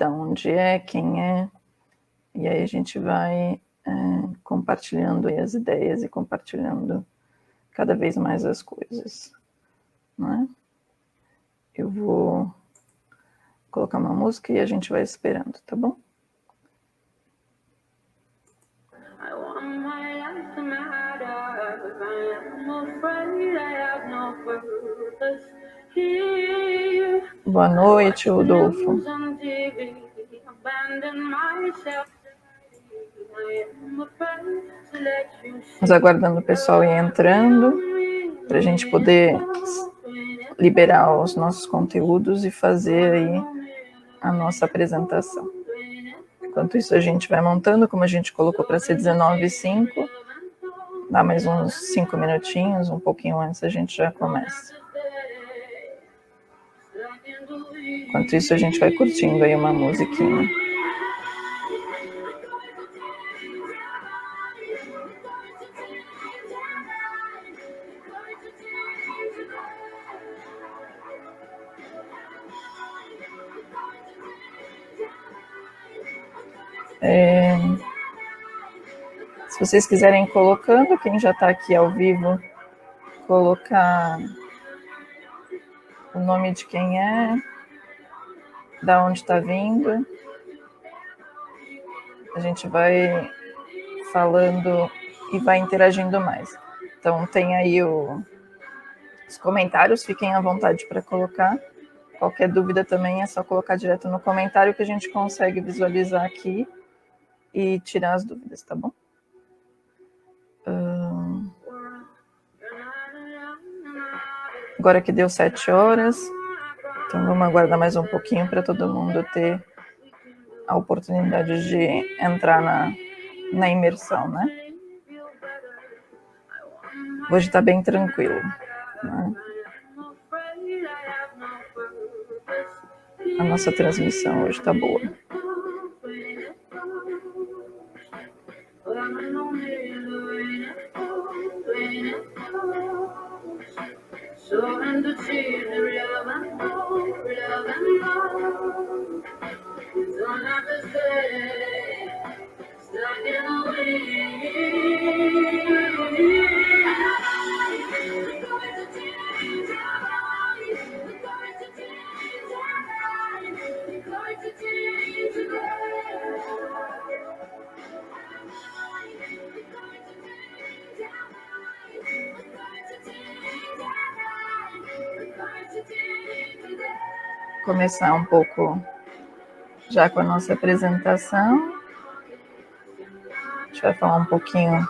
da onde é, quem é, e aí a gente vai compartilhando aí as ideias e compartilhando cada vez mais as coisas, né? Eu vou colocar uma música e a gente vai esperando, tá bom? Boa noite, Rodolfo. Estamos aguardando o pessoal ir entrando para a gente poder liberar os nossos conteúdos e fazer aí a nossa apresentação. Enquanto isso, a gente vai montando, como a gente colocou para ser 19h05, dá mais uns 5 minutinhos, um pouquinho antes a gente já começa. Enquanto isso, a gente vai curtindo aí uma musiquinha. Se vocês quiserem ir colocando, quem já está aqui ao vivo, colocar o nome de quem é, da onde está vindo. A gente vai falando e vai interagindo mais. Então tem aí os comentários, fiquem à vontade para colocar. Qualquer dúvida também é só colocar direto no comentário que a gente consegue visualizar aqui e tirar as dúvidas, tá bom? Agora que deu 7 horas, então vamos aguardar mais um pouquinho para todo mundo ter a oportunidade de entrar na imersão, né? Hoje está bem tranquilo, né? A nossa transmissão hoje está boa. Começar um pouco já com a nossa apresentação. A gente vai falar um pouquinho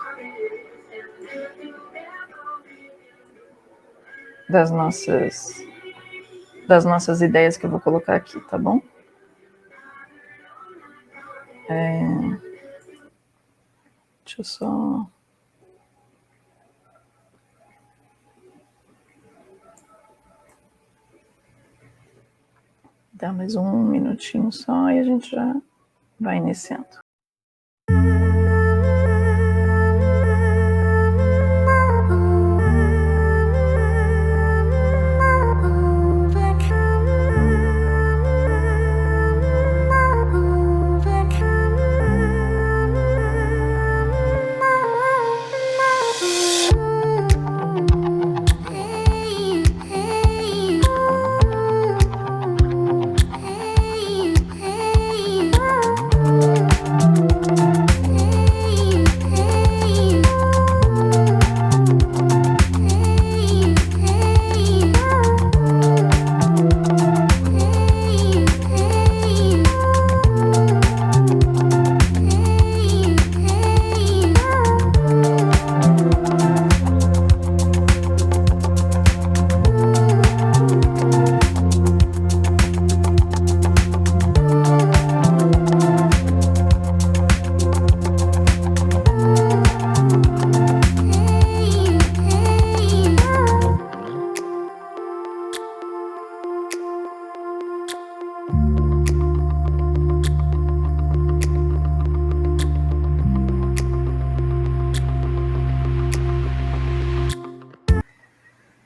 das nossas ideias que eu vou colocar aqui, tá bom? Deixa eu só... Dá mais um minutinho só e a gente já vai iniciando.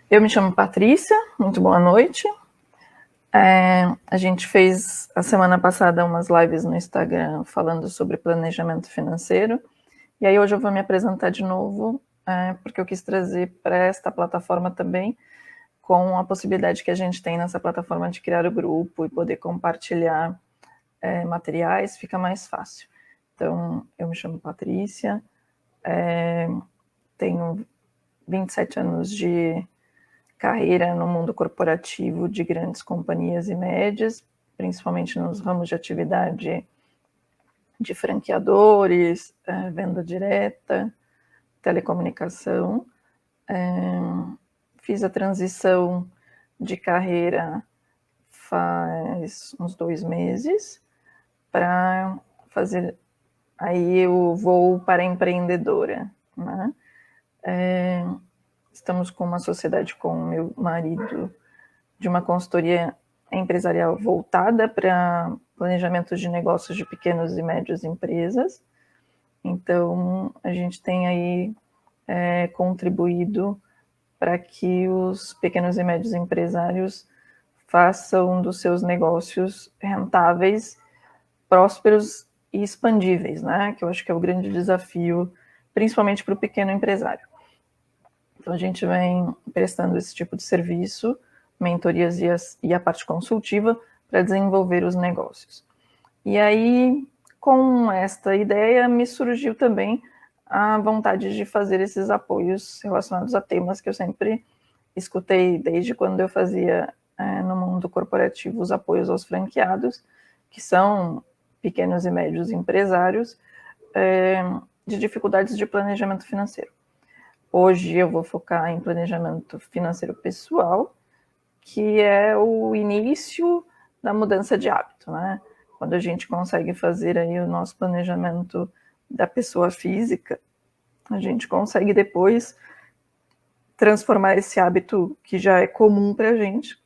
Eu me chamo Patrícia, muito boa noite. A gente fez a semana passada umas lives no Instagram falando sobre planejamento financeiro, e aí hoje eu vou me apresentar de novo, porque eu quis trazer para esta plataforma também, com a possibilidade que a gente tem nessa plataforma de criar o grupo e poder compartilhar materiais, fica mais fácil. Então, eu me chamo Patrícia, tenho 27 anos de carreira no mundo corporativo de grandes companhias e médias, principalmente nos ramos de atividade de franqueadores, venda direta, telecomunicação. Fiz a transição de carreira faz uns 2 meses para fazer aí o voo para empreendedora, né? Estamos com uma sociedade com o meu marido de uma consultoria empresarial voltada para planejamento de negócios de pequenas e médias empresas. Então, a gente tem aí contribuído para que os pequenos e médios empresários façam dos seus negócios rentáveis, prósperos e expandíveis, né? Que eu acho que é o grande desafio, principalmente para o pequeno empresário. Então, a gente vem prestando esse tipo de serviço, mentorias e a parte consultiva para desenvolver os negócios. E aí, com esta ideia, me surgiu também a vontade de fazer esses apoios relacionados a temas que eu sempre escutei desde quando eu fazia no mundo corporativo os apoios aos franqueados, que são pequenos e médios empresários, de dificuldades de planejamento financeiro. Hoje eu vou focar em planejamento financeiro pessoal, que é o início da mudança de hábito, né? Quando a gente consegue fazer aí o nosso planejamento da pessoa física, a gente consegue depois transformar esse hábito que já é comum para a gente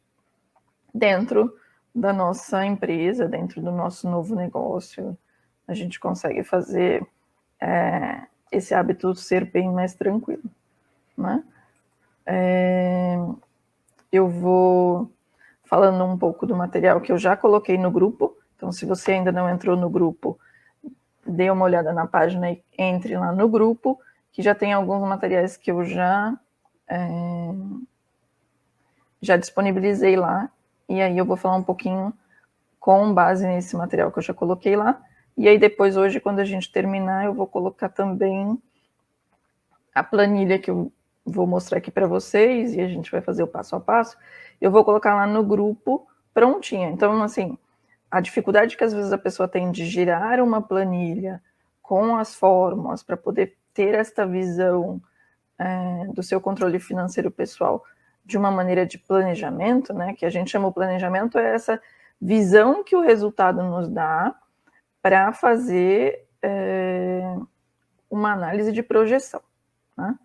dentro da nossa empresa, dentro do nosso novo negócio. A gente consegue fazer esse hábito ser bem mais tranquilo, né? Eu vou falando um pouco do material que eu já coloquei no grupo. Então, se você ainda não entrou no grupo, dê uma olhada na página e entre lá no grupo, que já tem alguns materiais que eu já disponibilizei lá. E aí eu vou falar um pouquinho com base nesse material que eu já coloquei lá. E aí depois, hoje, quando a gente terminar, eu vou colocar também a planilha que eu vou mostrar aqui para vocês, e a gente vai fazer o passo a passo. Eu vou colocar lá no grupo prontinha. Então, assim, a dificuldade que às vezes a pessoa tem de girar uma planilha com as fórmulas para poder ter esta visão do seu controle financeiro pessoal de uma maneira de planejamento, né? Que a gente chama o planejamento, é essa visão que o resultado nos dá para fazer uma análise de projeção, né?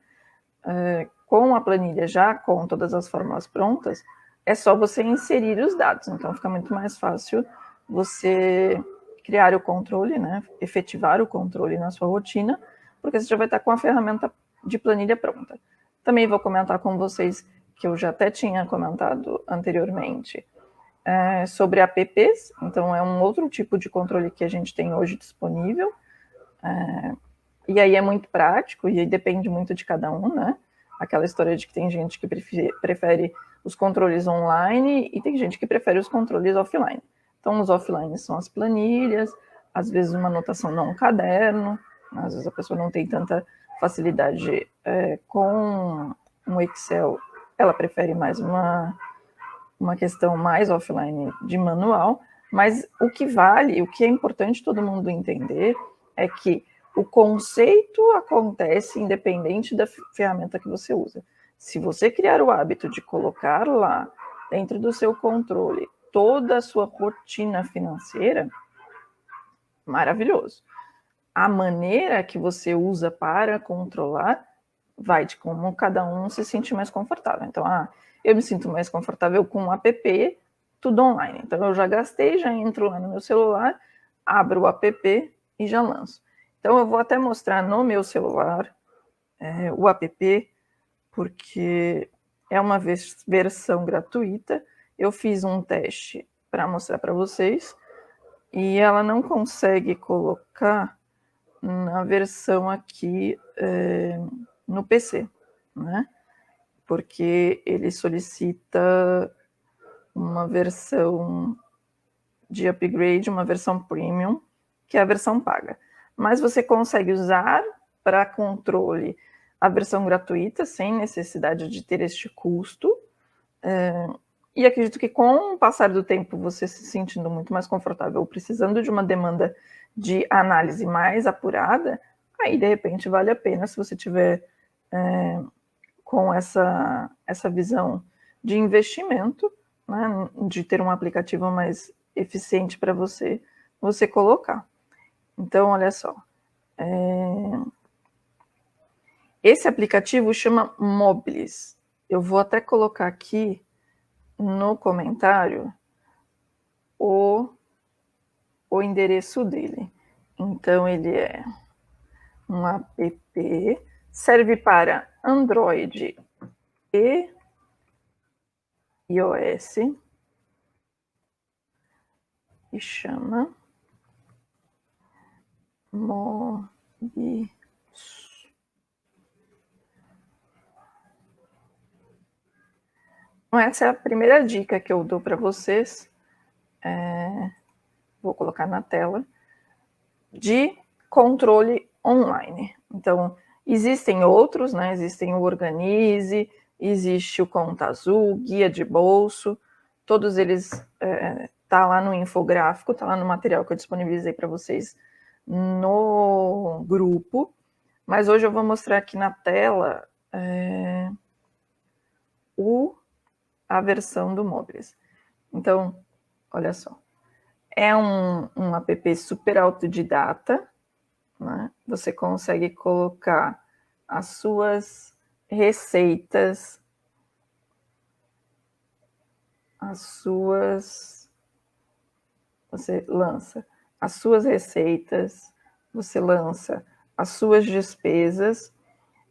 Com a planilha já com todas as fórmulas prontas, é só você inserir os dados. Então, fica muito mais fácil você criar o controle, né? Efetivar o controle na sua rotina, porque você já vai estar com a ferramenta de planilha pronta. Também vou comentar com vocês, que eu já até tinha comentado anteriormente, sobre apps. Então, é um outro tipo de controle que a gente tem hoje disponível. E aí é muito prático, e aí depende muito de cada um, né? Aquela história de que tem gente que prefere os controles online e tem gente que prefere os controles offline. Então, os offline são as planilhas, às vezes uma anotação num caderno, às vezes a pessoa não tem tanta facilidade com um Excel, ela prefere mais uma questão mais offline de manual, mas o que vale, o que é importante todo mundo entender é que o conceito acontece independente da ferramenta que você usa. Se você criar o hábito de colocar lá, dentro do seu controle, toda a sua rotina financeira, maravilhoso. A maneira que você usa para controlar vai de como cada um se sente mais confortável. Então, eu me sinto mais confortável com o app, tudo online. Então, eu já gastei, já entro lá no meu celular, abro o app e já lanço. Então, eu vou até mostrar no meu celular o app, porque é uma versão gratuita Eu fiz um teste para mostrar para vocês e ela não consegue colocar na versão aqui no PC, né? Porque ele solicita uma versão de upgrade, uma versão premium, que é a versão paga. Mas você consegue usar para controle a versão gratuita, sem necessidade de ter este custo. E acredito que com o passar do tempo, você se sentindo muito mais confortável, ou precisando de uma demanda de análise mais apurada, aí de repente vale a pena, se você tiver com essa visão de investimento, né, de ter um aplicativo mais eficiente para você colocar. Então, olha só. Esse aplicativo chama Mobilis. Eu vou até colocar aqui no comentário o endereço dele. Então, ele é um app, serve para Android e iOS, e chama Mobilis. Então, essa é a primeira dica que eu dou para vocês. Vou colocar na tela, de controle online. Então, existem outros, né? Existem o Organize, existe o Conta Azul, Guia de Bolso, todos eles tá lá no infográfico, tá lá no material que eu disponibilizei para vocês no grupo, mas hoje eu vou mostrar aqui na tela a versão do Mobilis. Então, olha só. É um app super autodidata, né? Você consegue colocar as suas receitas, você lança as suas receitas, você lança as suas despesas,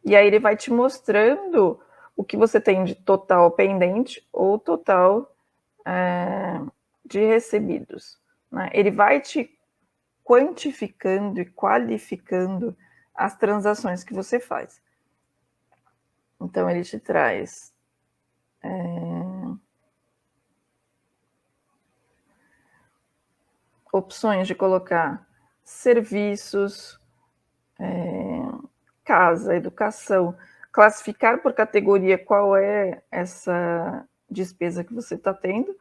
e aí ele vai te mostrando o que você tem de total pendente ou total de recebidos, né? Ele vai te quantificando e qualificando as transações que você faz. Então, ele te traz opções de colocar serviços, casa, educação, classificar por categoria qual é essa despesa que você está tendo.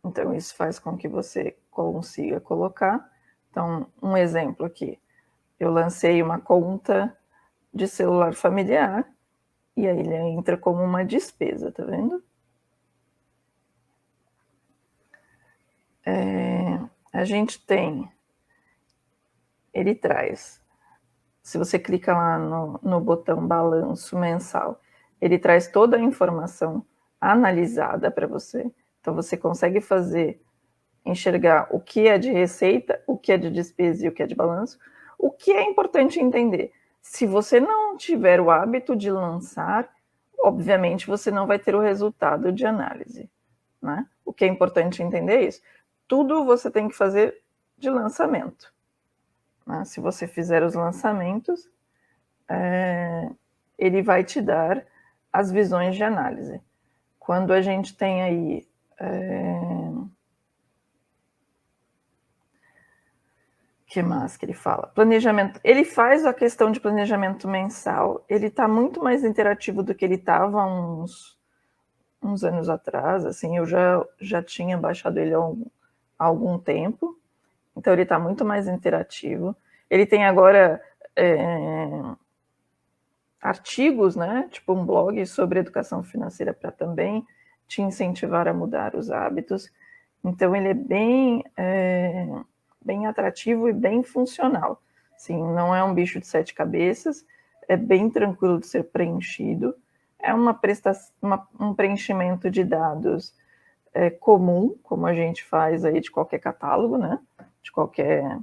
Então, isso faz com que você consiga colocar. Então, um exemplo aqui. Eu lancei uma conta de celular familiar, e aí ele entra como uma despesa, tá vendo? A gente tem, ele traz, se você clica lá no botão balanço mensal, ele traz toda a informação analisada para você. Então, você consegue enxergar o que é de receita, o que é de despesa e o que é de balanço. O que é importante entender? Se você não tiver o hábito de lançar, obviamente você não vai ter o resultado de análise, né? O que é importante entender é isso. Tudo você tem que fazer de lançamento, né? Se você fizer os lançamentos, ele vai te dar as visões de análise. Quando a gente tem aí que mais que ele fala? Planejamento. Ele faz a questão de planejamento mensal. Ele está muito mais interativo do que ele estava uns anos atrás. Assim, eu já tinha baixado ele há algum tempo. Então, ele está muito mais interativo. Ele tem agora artigos, né? Tipo um blog sobre educação financeira para também te incentivar a mudar os hábitos. Então, ele é bem atrativo e bem funcional. Sim, não é um bicho de 7 cabeças, é bem tranquilo de ser preenchido, é um preenchimento de dados comum, como a gente faz aí de qualquer catálogo, né? De qualquer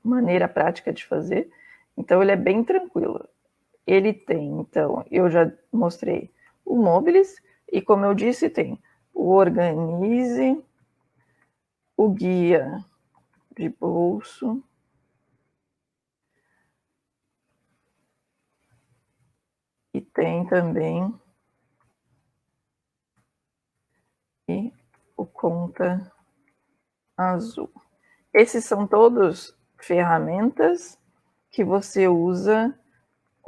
maneira prática de fazer. Então, ele é bem tranquilo. Ele tem, então, eu já mostrei o Mobilis, e como eu disse, tem o Organize, o Guia de Bolso, e tem também o Conta Azul. Esses são todos ferramentas que você usa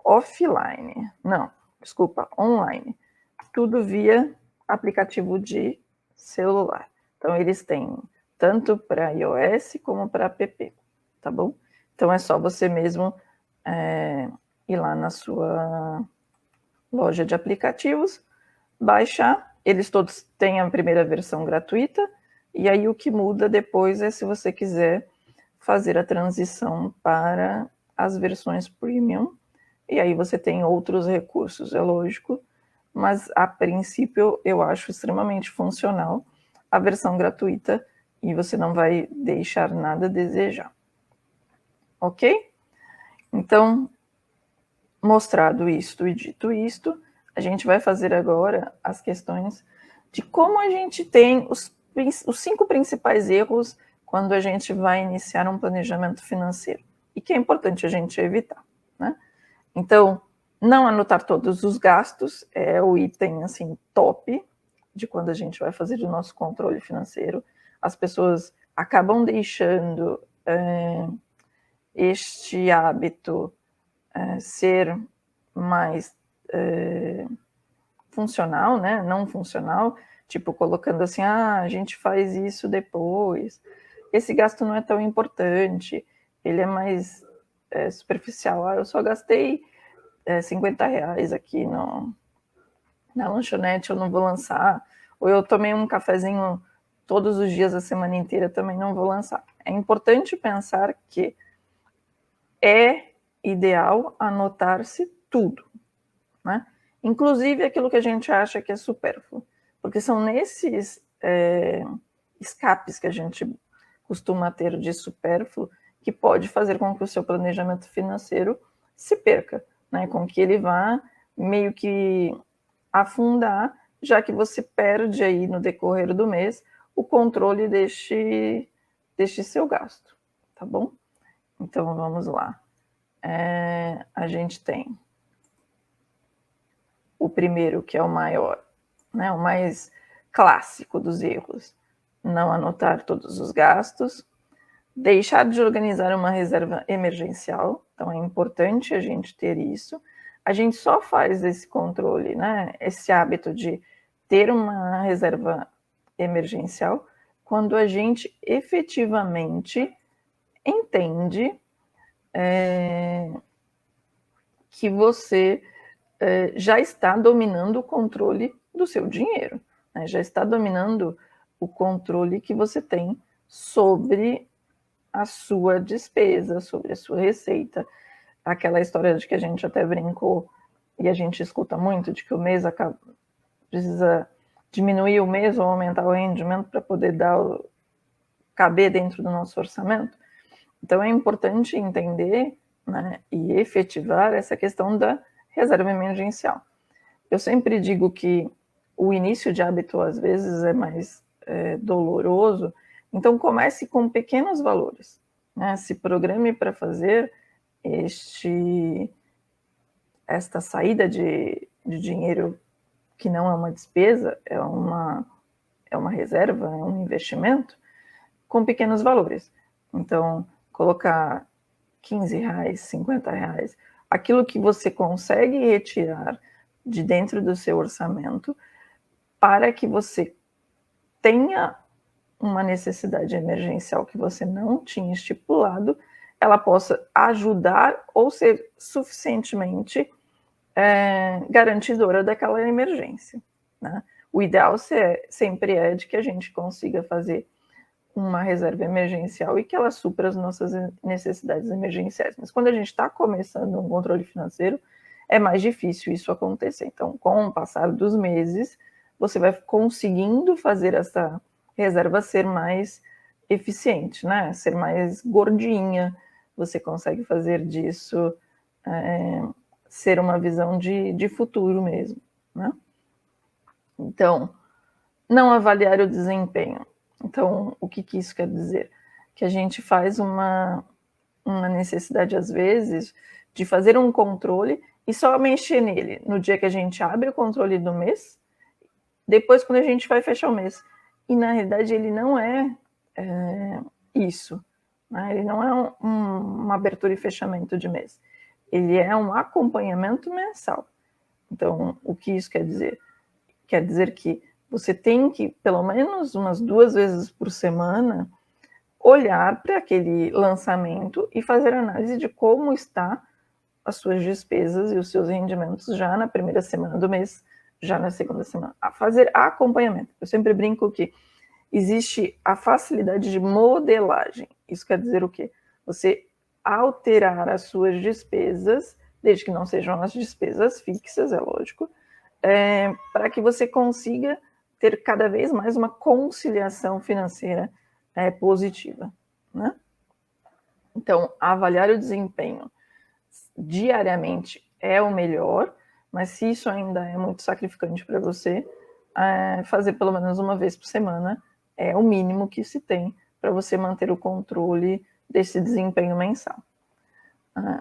offline. Não, desculpa, online. Tudo via aplicativo de celular. Então, eles têm tanto para iOS como para app, tá bom? Então, é só você mesmo ir lá na sua loja de aplicativos, baixar. Eles todos têm a primeira versão gratuita, e aí o que muda depois é se você quiser fazer a transição para as versões premium, e aí você tem outros recursos, é lógico, mas a princípio eu acho extremamente funcional a versão gratuita e você não vai deixar nada a desejar. Ok? Então, mostrado isto e dito isto, a gente vai fazer agora as questões de como a gente tem os 5 principais erros quando a gente vai iniciar um planejamento financeiro e que é importante a gente evitar, né? Então, não anotar todos os gastos é o item assim top de quando a gente vai fazer o nosso controle financeiro. As pessoas acabam deixando este hábito ser mais funcional, né? Não funcional, tipo colocando assim, a gente faz isso depois. Esse gasto não é tão importante, ele é mais superficial. Eu só gastei R$50 aqui na lanchonete, eu não vou lançar. Ou eu tomei um cafezinho todos os dias da semana inteira, também não vou lançar. É importante pensar que é ideal anotar-se tudo, né? Inclusive aquilo que a gente acha que é supérfluo, porque são nesses escapes que a gente costuma ter de supérfluo que pode fazer com que o seu planejamento financeiro se perca, né? Com que ele vá meio que afundar, já que você perde aí no decorrer do mês o controle deste seu gasto, tá bom? Então vamos lá. A gente tem o primeiro, que é o maior, né, o mais clássico dos erros: não anotar todos os gastos, deixar de organizar uma reserva emergencial. Então é importante a gente ter isso. A gente só faz esse controle, né, esse hábito de ter uma reserva emergencial quando a gente efetivamente entende que você já está dominando o controle do seu dinheiro, né? Já está dominando o controle que você tem sobre a sua despesa, sobre a sua receita. Aquela história de que a gente até brincou e a gente escuta muito, de que o mês precisa diminuir o mês ou aumentar o rendimento para poder caber dentro do nosso orçamento. Então é importante entender, né, e efetivar essa questão da reserva emergencial. Eu sempre digo que o início de hábito às vezes é mais doloroso, então comece com pequenos valores, né? Se programe para fazer esta saída de dinheiro que não é uma despesa, é uma reserva, é um investimento, com pequenos valores. Então, colocar R$15, R$50, aquilo que você consegue retirar de dentro do seu orçamento para que você tenha uma necessidade emergencial que você não tinha estipulado, ela possa ajudar ou ser suficientemente garantidora daquela emergência, né? O ideal sempre é de que a gente consiga fazer uma reserva emergencial e que ela supra as nossas necessidades emergenciais. Mas quando a gente está começando um controle financeiro, é mais difícil isso acontecer. Então, com o passar dos meses, você vai conseguindo fazer essa reserva ser mais eficiente, né? Ser mais gordinha. Você consegue fazer disso ser uma visão de futuro mesmo, né? Então, não avaliar o desempenho. Então, o que isso quer dizer? Que a gente faz uma necessidade, às vezes, de fazer um controle e só mexer nele no dia que a gente abre o controle do mês, depois quando a gente vai fechar o mês. E, na realidade, ele não é isso. Né? Ele não é uma abertura e fechamento de mês. Ele é um acompanhamento mensal. Então, o que isso quer dizer? Quer dizer que você tem que, pelo menos umas 2 vezes por semana, olhar para aquele lançamento e fazer análise de como está as suas despesas e os seus rendimentos já na primeira semana do mês, já na segunda semana. A fazer acompanhamento. Eu sempre brinco que existe a facilidade de modelagem. Isso quer dizer o quê? Você alterar as suas despesas, desde que não sejam as despesas fixas, é lógico, para que você consiga ter cada vez mais uma conciliação financeira positiva, né? Então, avaliar o desempenho diariamente é o melhor, mas se isso ainda é muito sacrificante para você, fazer pelo menos uma vez por semana é o mínimo que se tem para você manter o controle desse desempenho mensal.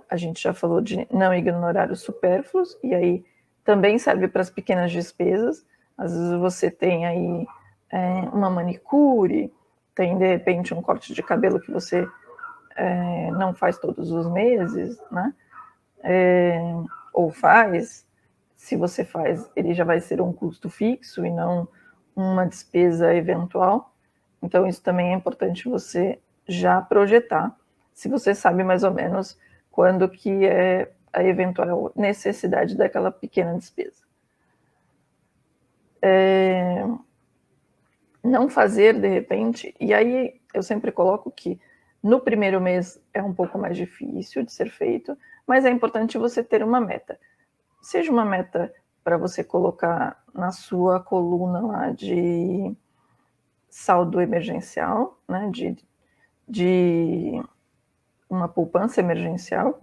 A gente já falou de não ignorar os supérfluos, e aí também serve para as pequenas despesas. Às vezes você tem aí uma manicure, tem de repente um corte de cabelo que você não faz todos os meses, né? Ou faz. Se você faz, ele já vai ser um custo fixo e não uma despesa eventual. Então, isso também é importante você já projetar, se você sabe mais ou menos quando que é a eventual necessidade daquela pequena despesa. Não fazer, de repente, e aí eu sempre coloco que no primeiro mês é um pouco mais difícil de ser feito, mas é importante você ter uma meta. Seja uma meta para você colocar na sua coluna lá de saldo emergencial, né, de uma poupança emergencial,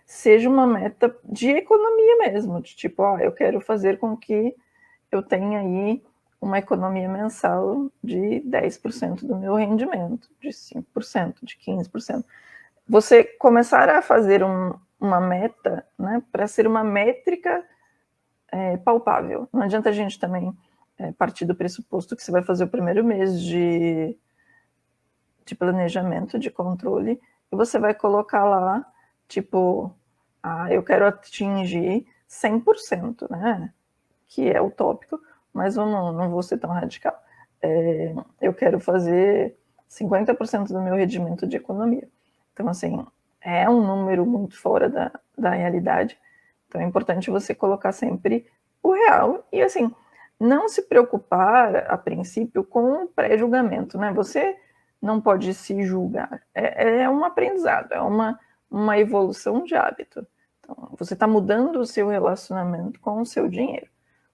seja uma meta de economia mesmo, de tipo, eu quero fazer com que eu tenha aí uma economia mensal de 10% do meu rendimento, de 5%, de 15%. Você começar a fazer uma meta, né, para ser uma métrica palpável. Não adianta a gente também partir do pressuposto que você vai fazer o primeiro mês de planejamento, de controle, e você vai colocar lá, tipo, eu quero atingir 100%, né? Que é utópico, mas não vou ser tão radical. Eu quero fazer 50% do meu rendimento de economia. Então, assim, é um número muito fora da realidade. Então, é importante você colocar sempre o real e, assim, não se preocupar, a princípio, com o pré-julgamento, né? Você não pode se julgar. É um aprendizado, é uma evolução de hábito. Então, você está mudando o seu relacionamento com o seu dinheiro.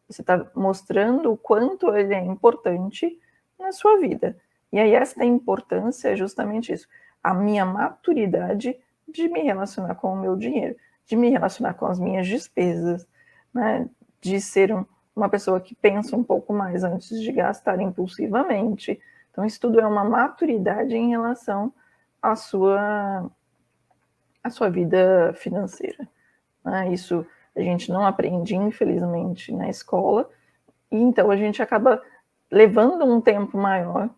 Você está mostrando o quanto ele é importante na sua vida. E aí essa importância é justamente isso. A minha maturidade de me relacionar com o meu dinheiro, de me relacionar com as minhas despesas, né? De ser uma pessoa que pensa um pouco mais antes de gastar impulsivamente. Então, isso tudo é uma maturidade em relação à sua vida financeira. Né? Isso a gente não aprende, infelizmente, na escola, e então a gente acaba levando um tempo maior,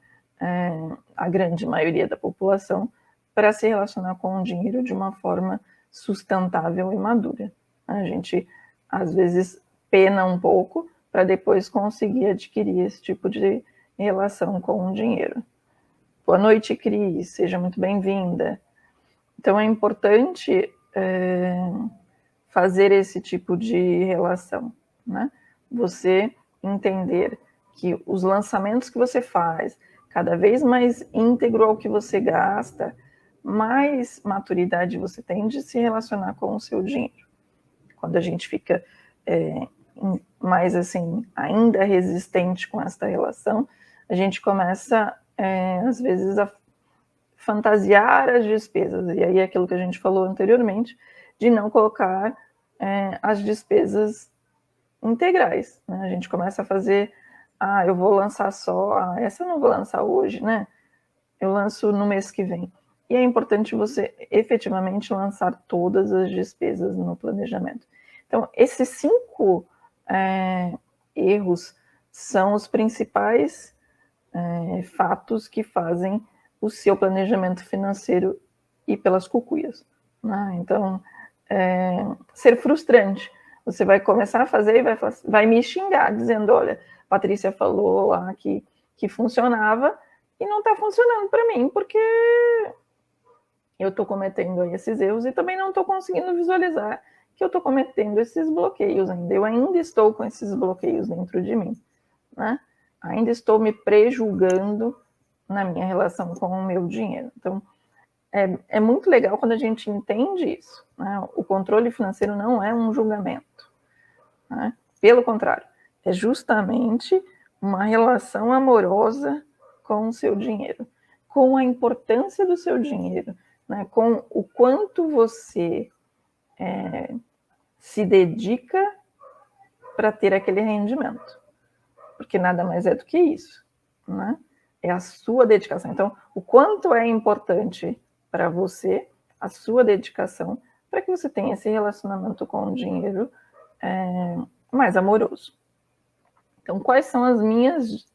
a grande maioria da população, para se relacionar com o dinheiro de uma forma sustentável e madura. A gente, às vezes, pena um pouco para depois conseguir adquirir esse tipo de relação com o dinheiro. Boa noite, Cris, seja muito bem-vinda. Então, é importante fazer esse tipo de relação, né? Você entender que os lançamentos que você faz, cada vez mais íntegro ao que você gasta, mais maturidade você tem de se relacionar com o seu dinheiro. Quando a gente fica mais assim, ainda resistente com esta relação, a gente começa, às vezes, a fantasiar as despesas. E aí é aquilo que a gente falou anteriormente, de não colocar as despesas integrais. Né? A gente começa a fazer eu vou lançar só, essa eu não vou lançar hoje, né? Eu lanço no mês que vem. E é importante você efetivamente lançar todas as despesas no planejamento. Então, esses 5 erros são os principais fatos que fazem o seu planejamento financeiro ir pelas cucuias, né? Então, ser frustrante. Você vai começar a fazer e vai me xingar, dizendo, olha, Patrícia falou lá que funcionava e não está funcionando para mim, porque eu estou cometendo esses erros e também não estou conseguindo visualizar que eu estou cometendo esses bloqueios ainda. Eu ainda estou com esses bloqueios dentro de mim, né? Ainda estou me prejulgando na minha relação com o meu dinheiro. Então, é muito legal quando a gente entende isso, né? O controle financeiro não é um julgamento, né? Pelo contrário, é justamente uma relação amorosa com o seu dinheiro, com a importância do seu dinheiro, né? Com o quanto você se dedica para ter aquele rendimento, porque nada mais é do que isso, né? É a sua dedicação. Então, o quanto é importante para você a sua dedicação para que você tenha esse relacionamento com o dinheiro mais amoroso. Então, quais são as minhas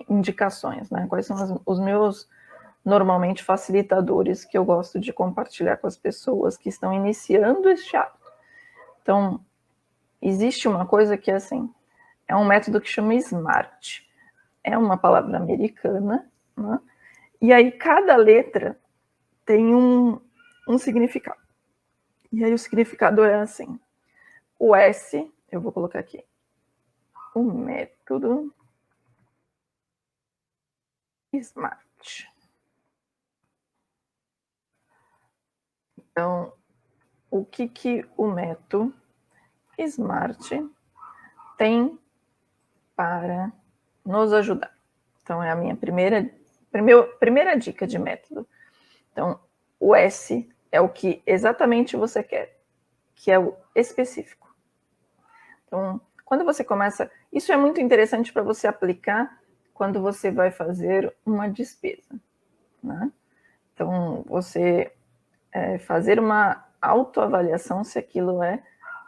indicações, né? Quais são os meus, normalmente, facilitadores que eu gosto de compartilhar com as pessoas que estão iniciando este hábito? Então, existe uma coisa que, assim, é um método que chama SMART. É uma palavra americana, né? E aí cada letra tem um significado. E aí o significado é assim. O S, eu vou colocar aqui, o método SMART. Então, o que o método SMART tem para nos ajudar? Então, é a minha primeira dica de método. Então, o S é o que exatamente você quer, que é o específico. Então, quando você começa... Isso é muito interessante para você aplicar quando você vai fazer uma despesa, né? Então, você fazer uma autoavaliação se aquilo é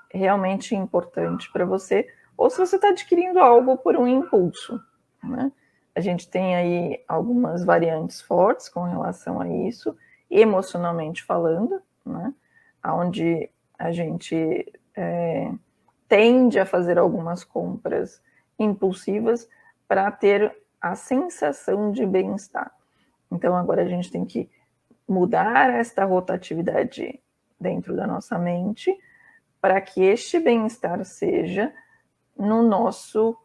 realmente importante para você ou se você está adquirindo algo por um impulso, né? A gente tem aí algumas variantes fortes com relação a isso, emocionalmente falando, né? Onde a gente tende a fazer algumas compras impulsivas para ter a sensação de bem-estar. Então, agora a gente tem que mudar esta rotatividade dentro da nossa mente para que este bem-estar seja no nosso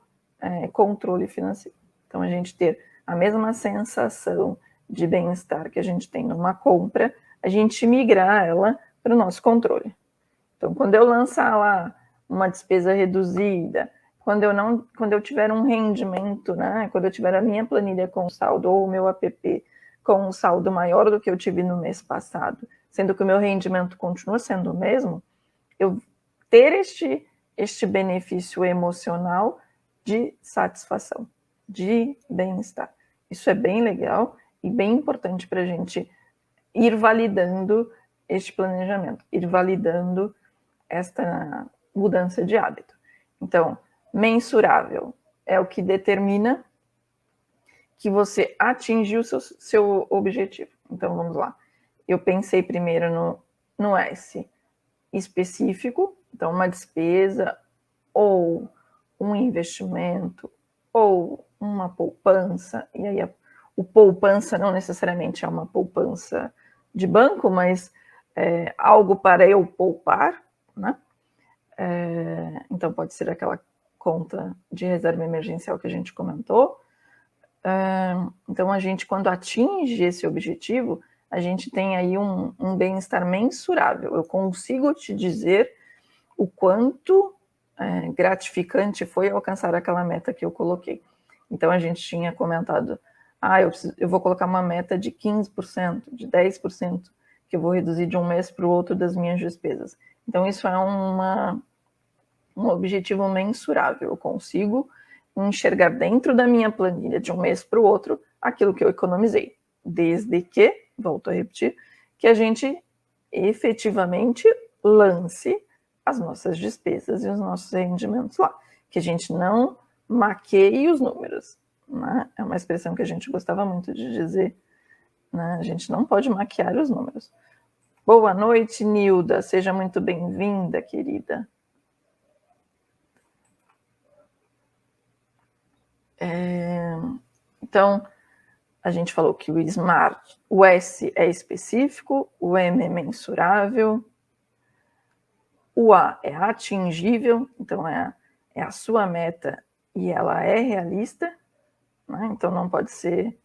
controle financeiro. Então, a gente ter a mesma sensação de bem-estar que a gente tem numa compra, a gente migrar ela para o nosso controle. Então, quando eu lançar lá uma despesa reduzida, quando eu tiver um rendimento, né? Quando eu tiver a minha planilha com saldo ou o meu app com um saldo maior do que eu tive no mês passado, sendo que o meu rendimento continua sendo o mesmo, eu ter este benefício emocional de satisfação, de bem-estar. Isso é bem legal e bem importante para a gente ir validando este planejamento, ir validando esta mudança de hábito. Então, mensurável é o que determina que você atingiu o seu objetivo. Então, vamos lá. Eu pensei primeiro no S específico, então uma despesa ou um investimento ou uma poupança, e aí o poupança não necessariamente é uma poupança de banco, mas algo para eu poupar, né? Então pode ser aquela conta de reserva emergencial que a gente comentou. Então a gente, quando atinge esse objetivo, a gente tem aí um bem-estar mensurável. Eu consigo te dizer o quanto gratificante foi alcançar aquela meta que eu coloquei. Então a gente tinha comentado, eu vou colocar uma meta de 15%, de 10%, que eu vou reduzir de um mês para o outro das minhas despesas. Então isso é um objetivo mensurável. Eu consigo enxergar dentro da minha planilha de um mês para o outro aquilo que eu economizei. Desde que, volto a repetir, que a gente efetivamente lance as nossas despesas e os nossos rendimentos lá. Que a gente não maqueie os números. Né? É uma expressão que a gente gostava muito de dizer. Né? A gente não pode maquiar os números. Boa noite, Nilda. Seja muito bem-vinda, querida. Então, a gente falou que o SMART, o S é específico, o M é mensurável, o A é atingível, então é a sua meta e ela é realista, né? Então não pode ser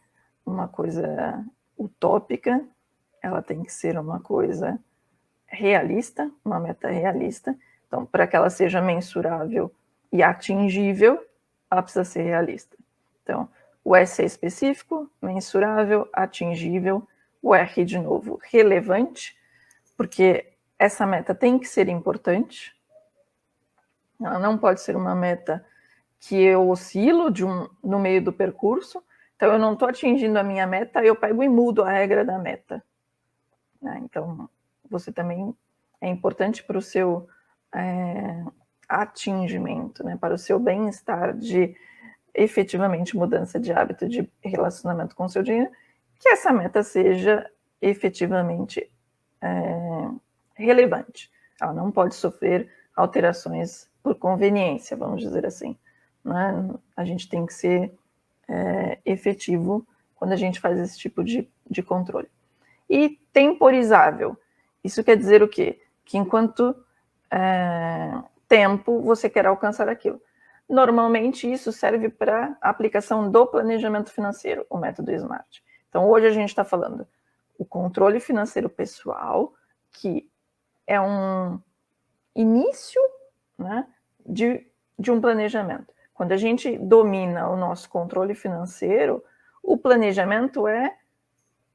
uma coisa utópica, ela tem que ser uma coisa realista, uma meta realista. Então, para que ela seja mensurável e atingível, ela precisa ser realista. Então, o S é específico, mensurável, atingível. O R, de novo, relevante, porque essa meta tem que ser importante. Ela não pode ser uma meta que eu oscilo no meio do percurso. Então, eu não estou atingindo a minha meta, eu pego e mudo a regra da meta. Então, você também é importante para o seu atingimento, né? Para o seu bem-estar de efetivamente mudança de hábito de relacionamento com o seu dinheiro, que essa meta seja efetivamente relevante. Ela não pode sofrer alterações por conveniência, vamos dizer assim. Né? A gente tem que ser efetivo quando a gente faz esse tipo de controle. E temporizável. Isso quer dizer o quê? Que enquanto tempo você quer alcançar aquilo. Normalmente isso serve para a aplicação do planejamento financeiro, o método SMART. Então hoje a gente está falando o controle financeiro pessoal, que é um início, né, de um planejamento. Quando a gente domina o nosso controle financeiro, o planejamento é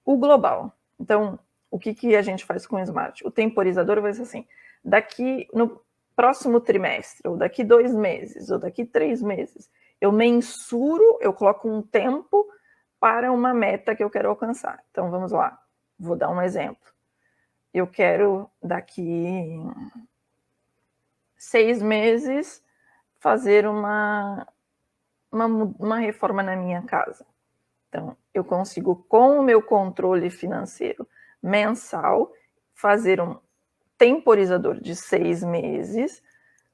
o global. Então, o que a gente faz com o SMART? O temporizador vai ser assim, daqui no próximo trimestre, ou daqui 2 meses, ou daqui 3 meses, eu mensuro, eu coloco um tempo para uma meta que eu quero alcançar. Então, vamos lá, vou dar um exemplo. Eu quero, daqui 6 meses, fazer uma reforma na minha casa. Então, eu consigo, com o meu controle financeiro mensal, fazer um temporizador de 6 meses,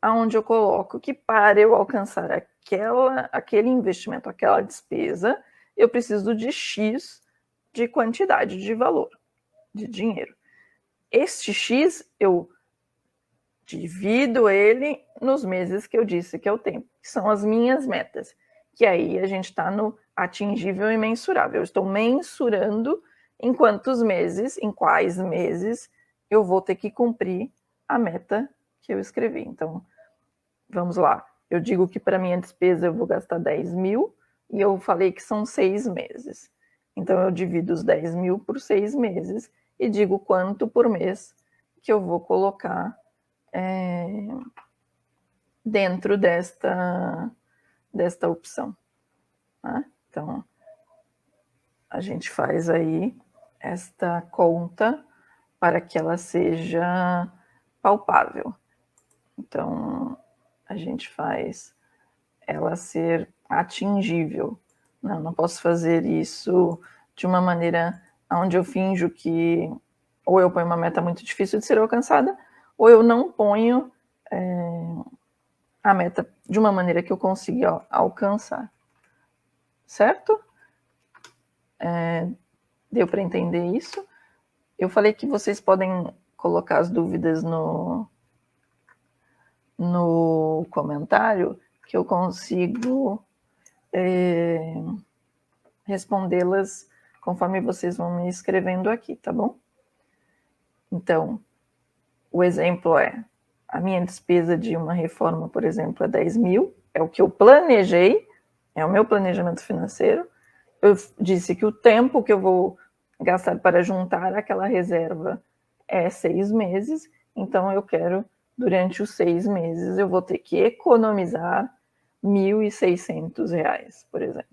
onde eu coloco que para eu alcançar aquele investimento, aquela despesa, eu preciso de X de quantidade de valor, de dinheiro. Este X, eu divido ele nos meses que eu disse que é o tempo, que são as minhas metas. Que aí a gente está no atingível e mensurável. Eu estou mensurando em quantos meses, em quais meses eu vou ter que cumprir a meta que eu escrevi. Então, vamos lá. Eu digo que para minha despesa eu vou gastar 10 mil e eu falei que são 6 meses. Então, eu divido os 10 mil por 6 meses e digo quanto por mês que eu vou colocar dentro desta opção. Tá? Então, a gente faz aí esta conta para que ela seja palpável. Então, a gente faz ela ser atingível. Não posso fazer isso de uma maneira onde eu finjo que ou eu ponho uma meta muito difícil de ser alcançada, ou eu não ponho a meta de uma maneira que eu consiga alcançar. Certo? Deu para entender isso? Eu falei que vocês podem colocar as dúvidas no comentário, que eu consigo respondê-las conforme vocês vão me escrevendo aqui, tá bom? Então, o exemplo é, a minha despesa de uma reforma, por exemplo, é 10 mil, é o que eu planejei, é o meu planejamento financeiro. Eu disse que o tempo que eu vou gastar para juntar aquela reserva é 6 meses, então eu quero, durante os 6 meses, eu vou ter que economizar R$ 1.600, por exemplo,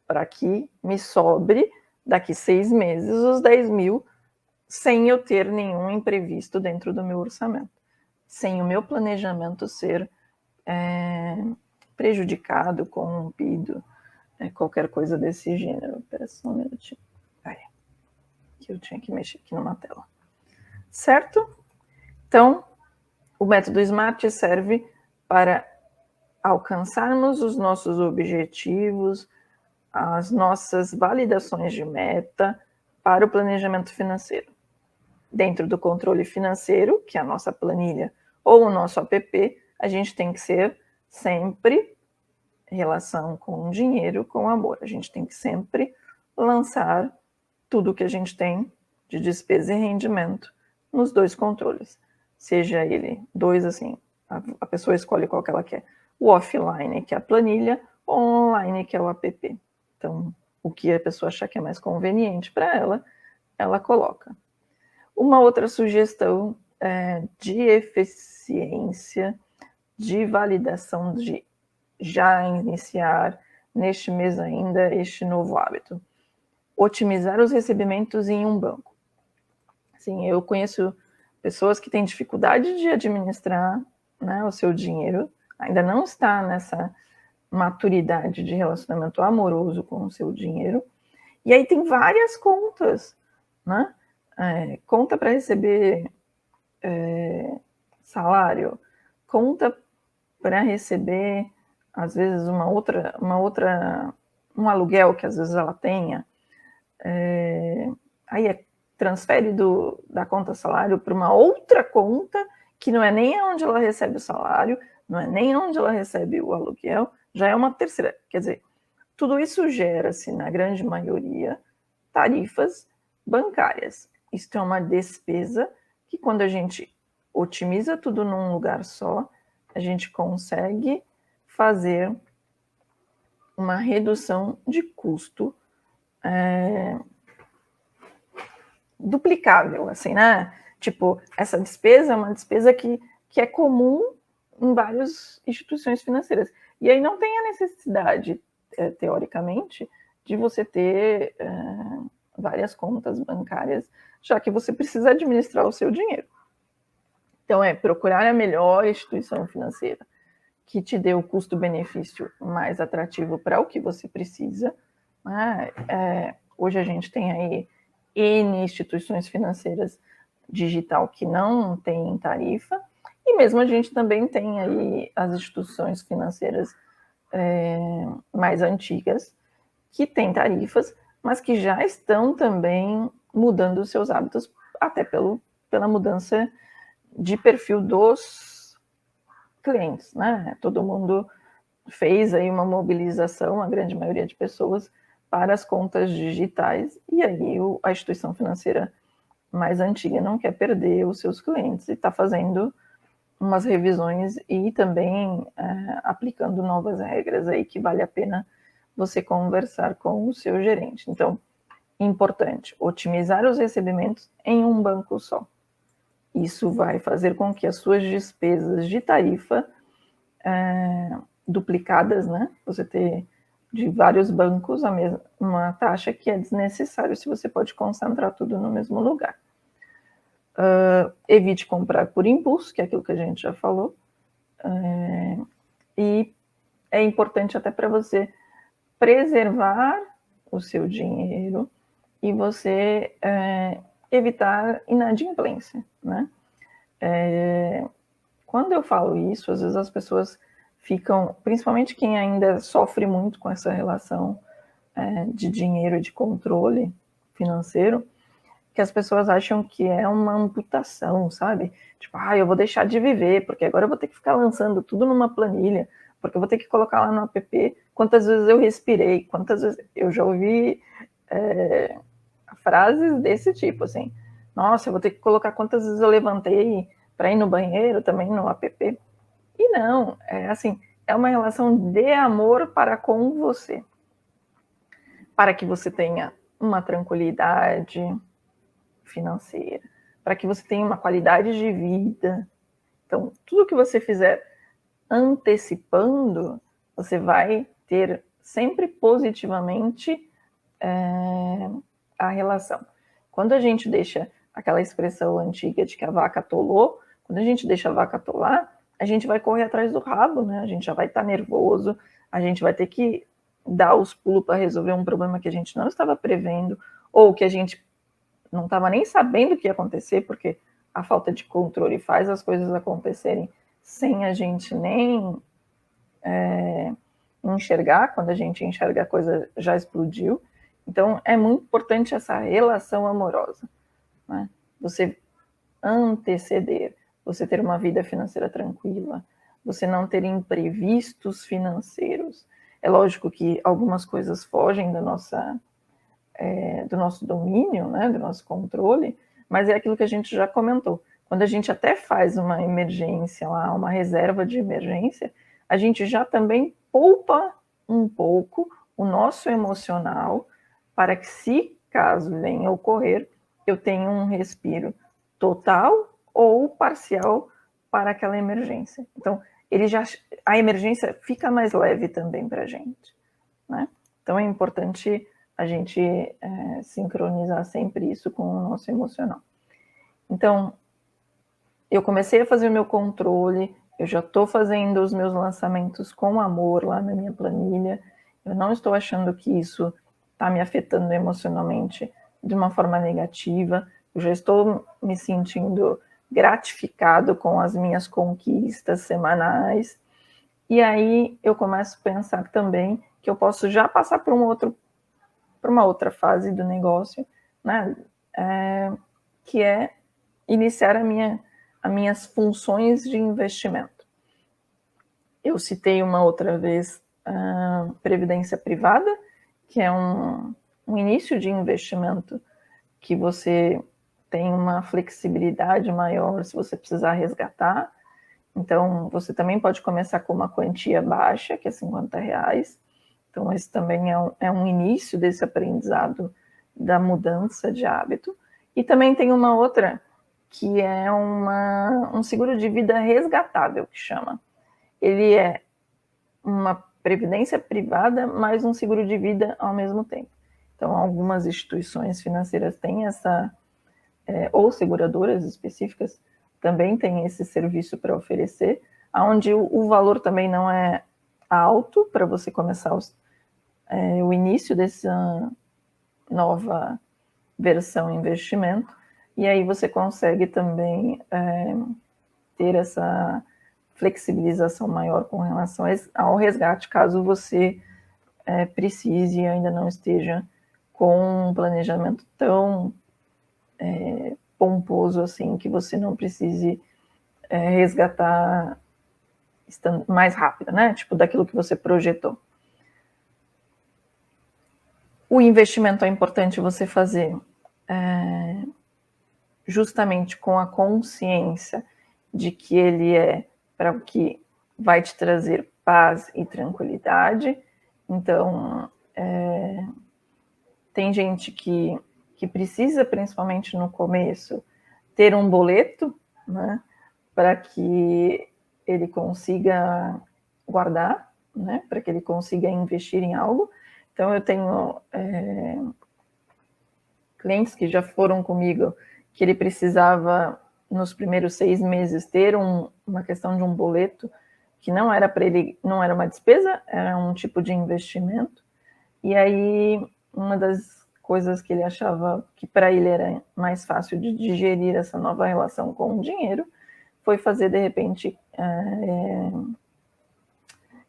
para que me sobre daqui 6 meses os 10 mil, sem eu ter nenhum imprevisto dentro do meu orçamento, sem o meu planejamento ser prejudicado, corrompido, qualquer coisa desse gênero. Espera só um minutinho. Que eu tinha que mexer aqui numa tela. Certo? Então, o método SMART serve para alcançarmos os nossos objetivos, as nossas validações de meta para o planejamento financeiro. Dentro do controle financeiro, que é a nossa planilha ou o nosso app, a gente tem que ser sempre relação com dinheiro, com amor. A gente tem que sempre lançar tudo que a gente tem de despesa e rendimento nos 2 controles. Seja ele 2, assim, a pessoa escolhe qual que ela quer. O offline, que é a planilha, o online, que é o app. Então, o que a pessoa achar que é mais conveniente para ela, ela coloca. Uma outra sugestão de eficiência, de validação, de já iniciar neste mês ainda este novo hábito. Otimizar os recebimentos em um banco. Assim, eu conheço pessoas que têm dificuldade de administrar, né, o seu dinheiro, ainda não está nessa maturidade de relacionamento amoroso com o seu dinheiro, e aí tem várias contas, né? Conta para receber salário, conta para receber, às vezes, um aluguel que às vezes ela tenha, aí transfere da conta salário para uma outra conta, que não é nem onde ela recebe o salário, não é nem onde ela recebe o aluguel, já é uma terceira. Quer dizer, tudo isso gera-se, na grande maioria, tarifas bancárias. Isso é uma despesa que, quando a gente otimiza tudo num lugar só, a gente consegue fazer uma redução de custo duplicável, assim, né? Tipo, essa despesa é uma despesa que é comum em várias instituições financeiras. E aí não tem a necessidade, teoricamente, de você ter várias contas bancárias, já que você precisa administrar o seu dinheiro. Então, procurar a melhor instituição financeira que te dê o custo-benefício mais atrativo para o que você precisa. Hoje a gente tem aí N instituições financeiras digital que não tem tarifa, e mesmo a gente também tem aí as instituições financeiras mais antigas que têm tarifas, mas que já estão também mudando os seus hábitos, até pela mudança de perfil dos clientes, né? Todo mundo fez aí uma mobilização, a grande maioria de pessoas, para as contas digitais, e aí a instituição financeira mais antiga não quer perder os seus clientes e está fazendo umas revisões e também aplicando novas regras aí que vale a pena você conversar com o seu gerente. Então, importante, otimizar os recebimentos em um banco só. Isso vai fazer com que as suas despesas de tarifa duplicadas, né? Você ter de vários bancos uma taxa que é desnecessário se você pode concentrar tudo no mesmo lugar. Evite comprar por impulso, que é aquilo que a gente já falou. E é importante até para você preservar o seu dinheiro e você evitar inadimplência, né? Quando eu falo isso, às vezes as pessoas ficam, principalmente quem ainda sofre muito com essa relação de dinheiro e de controle financeiro, que as pessoas acham que é uma amputação, sabe? Tipo, eu vou deixar de viver, porque agora eu vou ter que ficar lançando tudo numa planilha, porque eu vou ter que colocar lá no app quantas vezes eu respirei, quantas vezes... Eu já ouvi frases desse tipo, assim, nossa, eu vou ter que colocar quantas vezes eu levantei para ir no banheiro também no app. E não, assim, é uma relação de amor para com você, para que você tenha uma tranquilidade financeira, para que você tenha uma qualidade de vida. Então, tudo que você fizer antecipando, você vai ter sempre positivamente a relação. Quando a gente deixa aquela expressão antiga de que a vaca atolou, quando a gente deixa a vaca atolar, a gente vai correr atrás do rabo, né? A gente já vai estar nervoso, a gente vai ter que dar os pulos para resolver um problema que a gente não estava prevendo, ou que a gente não estava nem sabendo o que ia acontecer, porque a falta de controle faz as coisas acontecerem sem a gente nem enxergar. Quando a gente enxerga, a coisa já explodiu. Então, é muito importante essa relação amorosa, né? Você anteceder, você ter uma vida financeira tranquila, você não ter imprevistos financeiros. É lógico que algumas coisas fogem do nosso domínio, né, do nosso controle, mas é aquilo que a gente já comentou. Quando a gente até faz uma emergência lá, uma reserva de emergência, a gente já também poupa um pouco o nosso emocional para que, se caso venha ocorrer, eu tenha um respiro total ou parcial para aquela emergência. Então, a emergência fica mais leve também para a gente, né? Então, é importante a gente sincronizar sempre isso com o nosso emocional. Então, eu comecei a fazer o meu controle, eu já estou fazendo os meus lançamentos com amor lá na minha planilha, eu não estou achando que isso está me afetando emocionalmente de uma forma negativa, eu já estou me sentindo gratificado com as minhas conquistas semanais, e aí eu começo a pensar também que eu posso já passar para uma outra fase do negócio, né? Que é iniciar as minhas funções de investimento. Eu citei uma outra vez a previdência privada, que é um início de investimento que você tem uma flexibilidade maior se você precisar resgatar. Então, você também pode começar com uma quantia baixa, que é R$50. Então, esse também é um início desse aprendizado da mudança de hábito. E também tem uma outra, que é um seguro de vida resgatável, que chama. Ele é uma previdência privada, mais um seguro de vida ao mesmo tempo. Então, algumas instituições financeiras têm ou seguradoras específicas, também têm esse serviço para oferecer, onde o valor também não é alto para você começar o início dessa nova versão investimento, e aí você consegue também ter essa flexibilização maior com relação ao resgate, caso você precise e ainda não esteja com um planejamento tão pomposo assim, que você não precise resgatar mais rápido, né? Tipo, daquilo que você projetou. O investimento é importante você fazer justamente com a consciência de que ele é para o que vai te trazer paz e tranquilidade. Então, tem gente que precisa, principalmente no começo, ter um boleto, né, para que ele consiga guardar, né, para que ele consiga investir em algo. Então, eu tenho clientes que já foram comigo, que ele precisava, nos primeiros 6 meses, ter uma questão de um boleto, que não era para ele, não era uma despesa, era um tipo de investimento. E aí, uma das coisas que ele achava que para ele era mais fácil de digerir essa nova relação com o dinheiro, foi fazer, de repente,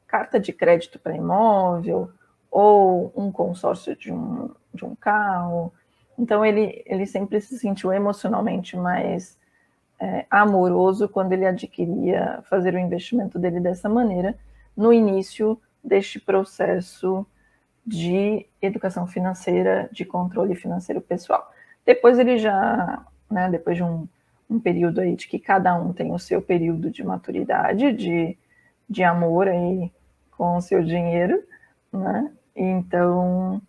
carta de crédito para imóvel, ou um consórcio de um carro. Então, ele sempre se sentiu emocionalmente mais amoroso quando ele adquiria fazer o investimento dele dessa maneira, no início deste processo de educação financeira, de controle financeiro pessoal. Depois ele já, né, depois de um período aí de que cada um tem o seu período de maturidade, de amor aí com o seu dinheiro, né? Então,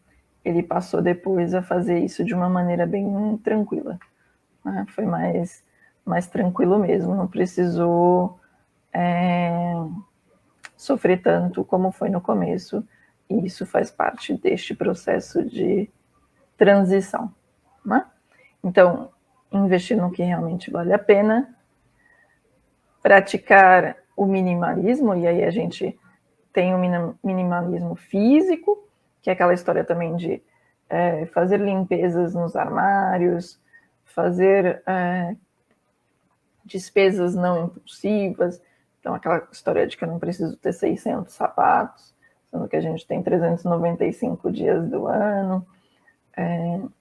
ele passou depois a fazer isso de uma maneira bem tranquila, né? Foi mais tranquilo mesmo, não precisou sofrer tanto como foi no começo, e isso faz parte deste processo de transição, né? Então, investir no que realmente vale a pena, praticar o minimalismo, e aí a gente tem o minimalismo físico, que é aquela história também de fazer limpezas nos armários, fazer despesas não impulsivas. Então, aquela história de que eu não preciso ter 600 sapatos, sendo que a gente tem 395 dias do ano.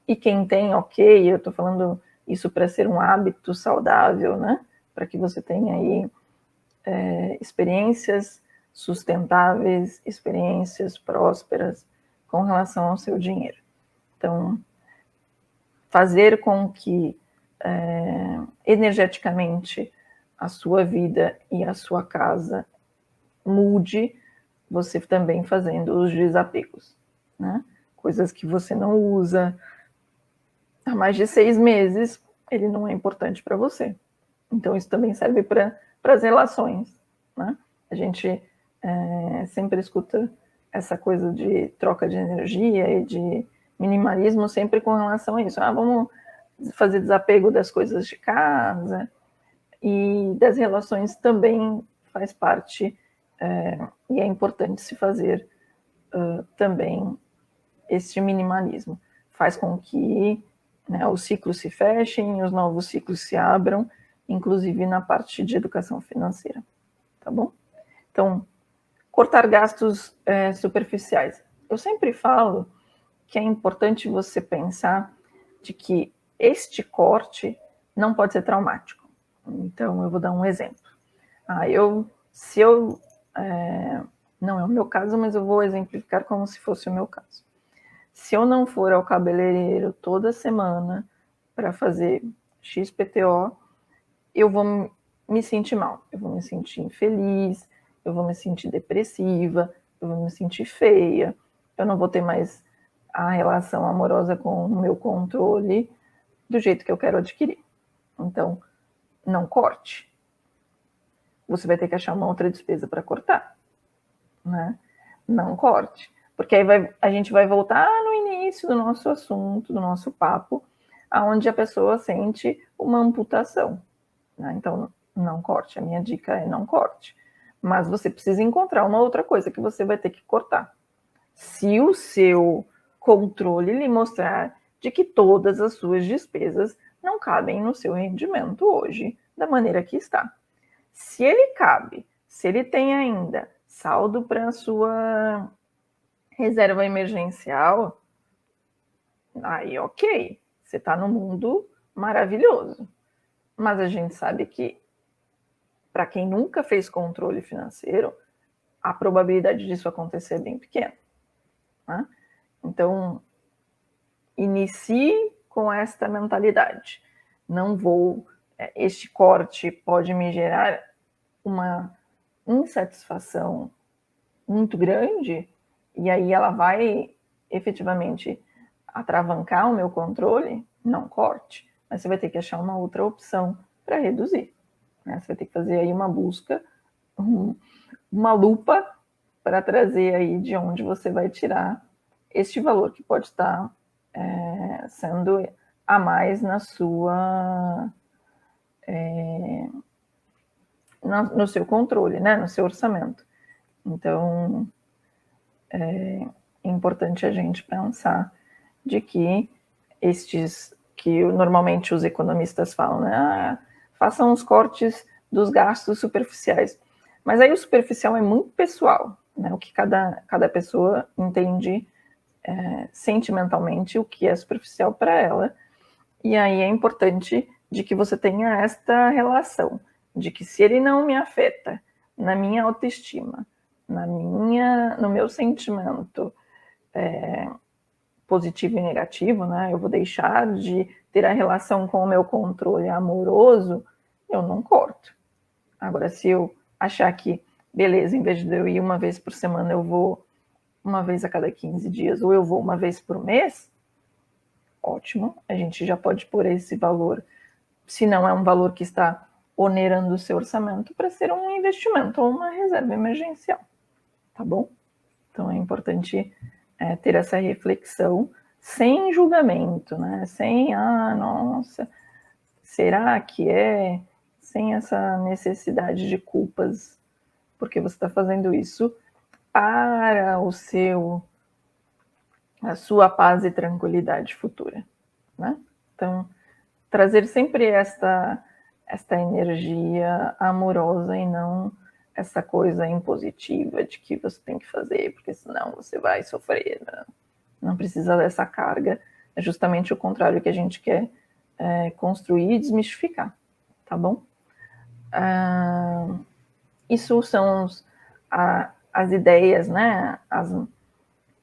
E quem tem, ok, eu estou falando isso para ser um hábito saudável, né? Para que você tenha aí experiências sustentáveis, experiências prósperas com relação ao seu dinheiro. Então, fazer com que energeticamente a sua vida e a sua casa mude, você também fazendo os desapegos, né? Coisas que você não usa há mais de 6 meses, ele não é importante para você. Então, isso também serve para as relações, né? A gente sempre escuta essa coisa de troca de energia e de minimalismo sempre com relação a isso. Vamos fazer desapego das coisas de casa, e das relações também faz parte, e é importante se fazer também este minimalismo. Faz com que, né, os ciclos se fechem, os novos ciclos se abram, inclusive na parte de educação financeira, tá bom? Então, cortar gastos superficiais. Eu sempre falo que é importante você pensar de que este corte não pode ser traumático. Então, eu vou dar um exemplo. Não é o meu caso, mas eu vou exemplificar como se fosse o meu caso. Se eu não for ao cabeleireiro toda semana para fazer XPTO, eu vou me sentir mal, eu vou me sentir infeliz, eu vou me sentir depressiva, eu vou me sentir feia, eu não vou ter mais a relação amorosa com o meu controle do jeito que eu quero adquirir. Então, não corte. Você vai ter que achar uma outra despesa para cortar, né? Não corte. Porque aí a gente vai voltar no início do nosso assunto, do nosso papo, aonde a pessoa sente uma amputação, né? Então, não corte. A minha dica é não corte. Mas você precisa encontrar uma outra coisa que você vai ter que cortar. Se o seu controle lhe mostrar de que todas as suas despesas não cabem no seu rendimento hoje, da maneira que está. Se ele cabe, se ele tem ainda saldo para a sua reserva emergencial, aí ok, você está no mundo maravilhoso. Mas a gente sabe que, para quem nunca fez controle financeiro, a probabilidade disso acontecer é bem pequena, né? Então, inicie com esta mentalidade. Não vou, este corte pode me gerar uma insatisfação muito grande, e aí ela vai efetivamente atravancar o meu controle, não corte, mas você vai ter que achar uma outra opção para reduzir, né? Você vai ter que fazer aí uma busca, uma lupa para trazer aí de onde você vai tirar este valor que pode estar sendo a mais na sua no seu controle, né? No seu orçamento. Então, é importante a gente pensar de que que normalmente os economistas falam, né? Façam os cortes dos gastos superficiais. Mas aí o superficial é muito pessoal, né? O que cada pessoa entende sentimentalmente o que é superficial para ela. E aí é importante de que você tenha esta relação, de que se ele não me afeta na minha autoestima, no meu sentimento positivo e negativo, né? Eu vou deixar de ter a relação com o meu controle amoroso, eu não corto. Agora, se eu achar que, beleza, em vez de eu ir uma vez por semana, eu vou uma vez a cada 15 dias, ou eu vou uma vez por mês, ótimo, a gente já pode pôr esse valor, se não é um valor que está onerando o seu orçamento, para ser um investimento ou uma reserva emergencial. tá bom? Então, é importante ter essa reflexão sem julgamento, né? Sem, nossa, será que é? Sem essa necessidade de culpas, porque você está fazendo isso para a sua paz e tranquilidade futura, né? Então, trazer sempre esta energia amorosa e não essa coisa impositiva de que você tem que fazer, porque senão você vai sofrer. Não precisa dessa carga. É justamente o contrário que a gente quer construir e desmistificar, tá bom? Isso são as ideias, né? As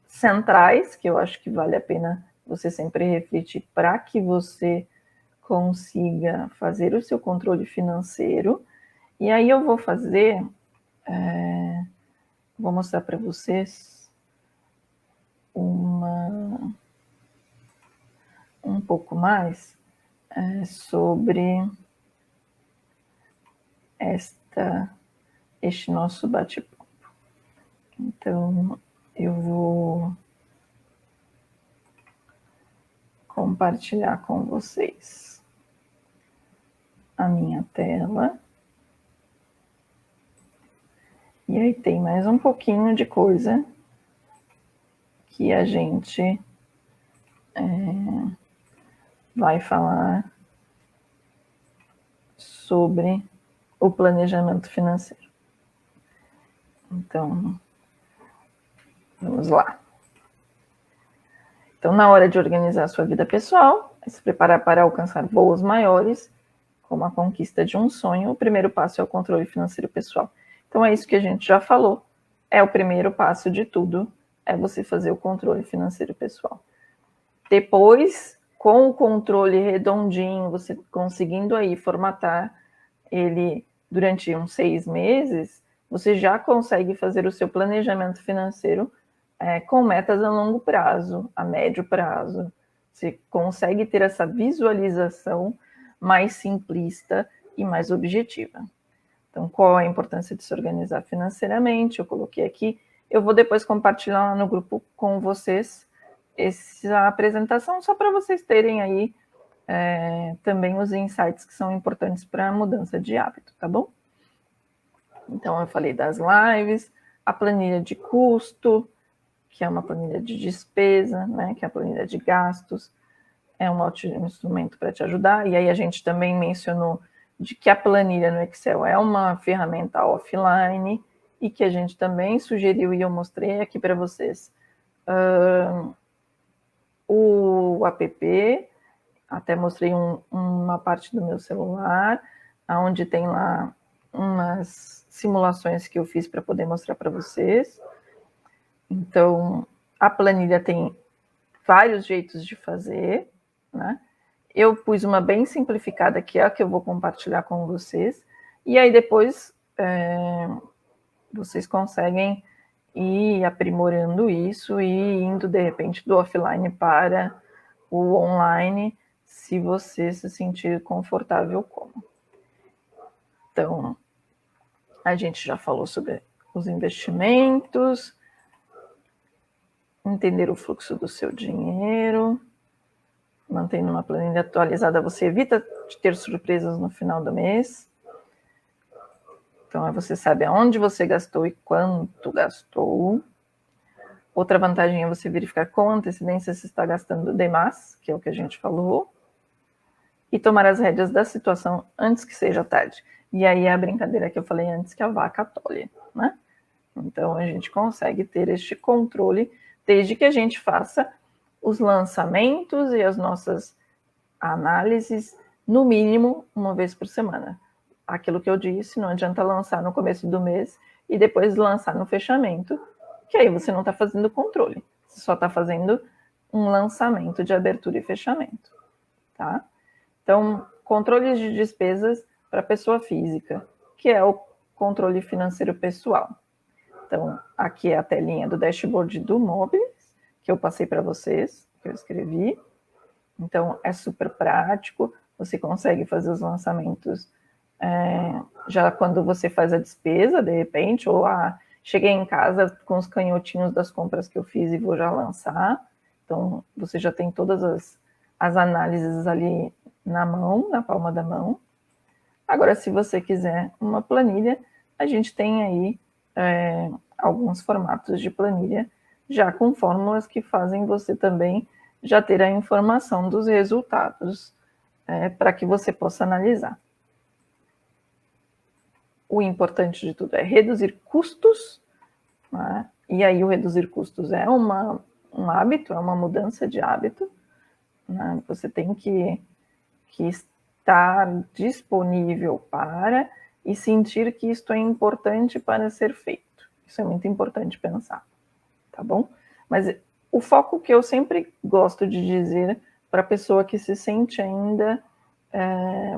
centrais, que eu acho que vale a pena você sempre refletir para que você consiga fazer o seu controle financeiro. E aí eu vou fazer, vou mostrar para vocês um pouco mais sobre este nosso bate-papo. Então, eu vou compartilhar com vocês a minha tela. E aí tem mais um pouquinho de coisa que a gente vai falar sobre o planejamento financeiro. Então, vamos lá. Então, na hora de organizar a sua vida pessoal, se preparar para alcançar voos maiores, como a conquista de um sonho, o primeiro passo é o controle financeiro pessoal. Então, é isso que a gente já falou. É o primeiro passo de tudo, é você fazer o controle financeiro pessoal. Depois, com o controle redondinho, você conseguindo aí formatar ele durante uns 6 meses, você já consegue fazer o seu planejamento financeiro com metas a longo prazo, a médio prazo. Você consegue ter essa visualização mais simplista e mais objetiva. Então, qual a importância de se organizar financeiramente? Eu coloquei aqui. Eu vou depois compartilhar no grupo com vocês essa apresentação, só para vocês terem aí também os insights que são importantes para a mudança de hábito, tá bom? Então, eu falei das lives, a planilha de custo, que é uma planilha de despesa, né, que é a planilha de gastos, é um ótimo instrumento para te ajudar. E aí a gente também mencionou de que a planilha no Excel é uma ferramenta offline e que a gente também sugeriu e eu mostrei aqui para vocês o app, até mostrei uma parte do meu celular, onde tem lá umas simulações que eu fiz para poder mostrar para vocês. Então, a planilha tem vários jeitos de fazer, né? Eu pus uma bem simplificada, que é a que eu vou compartilhar com vocês, e aí depois vocês conseguem ir aprimorando isso e indo, de repente, do offline para o online, se você se sentir confortável como. Então, a gente já falou sobre os investimentos, entender o fluxo do seu dinheiro, mantendo uma planilha atualizada, você evita de ter surpresas no final do mês. Então, você sabe aonde você gastou e quanto gastou. Outra vantagem é você verificar com antecedência se está gastando demais, que é o que a gente falou, e tomar as rédeas da situação antes que seja tarde. E aí é a brincadeira que eu falei antes, que a vaca tolhe, né? Então, a gente consegue ter este controle desde que a gente faça os lançamentos e as nossas análises, no mínimo, uma vez por semana. Aquilo que eu disse, não adianta lançar no começo do mês e depois lançar no fechamento, que aí você não está fazendo controle. Você só está fazendo um lançamento de abertura e fechamento, tá? Então, controles de despesas para pessoa física, que é o controle financeiro pessoal. Então, aqui é a telinha do dashboard do Mobilis, que eu passei para vocês, que eu escrevi. Então, é super prático, você consegue fazer os lançamentos já quando você faz a despesa, de repente, ou cheguei em casa com os canhotinhos das compras que eu fiz e vou já lançar. Então, você já tem todas as análises ali na mão, na palma da mão. Agora, se você quiser uma planilha, a gente tem aí alguns formatos de planilha já com fórmulas que fazem você também já ter a informação dos resultados para que você possa analisar. O importante de tudo é reduzir custos, né? E aí o reduzir custos é um hábito, é uma mudança de hábito, né? Você tem que estar disponível para e sentir que isto é importante para ser feito. Isso é muito importante pensar, tá bom? Mas o foco que eu sempre gosto de dizer para a pessoa que se sente ainda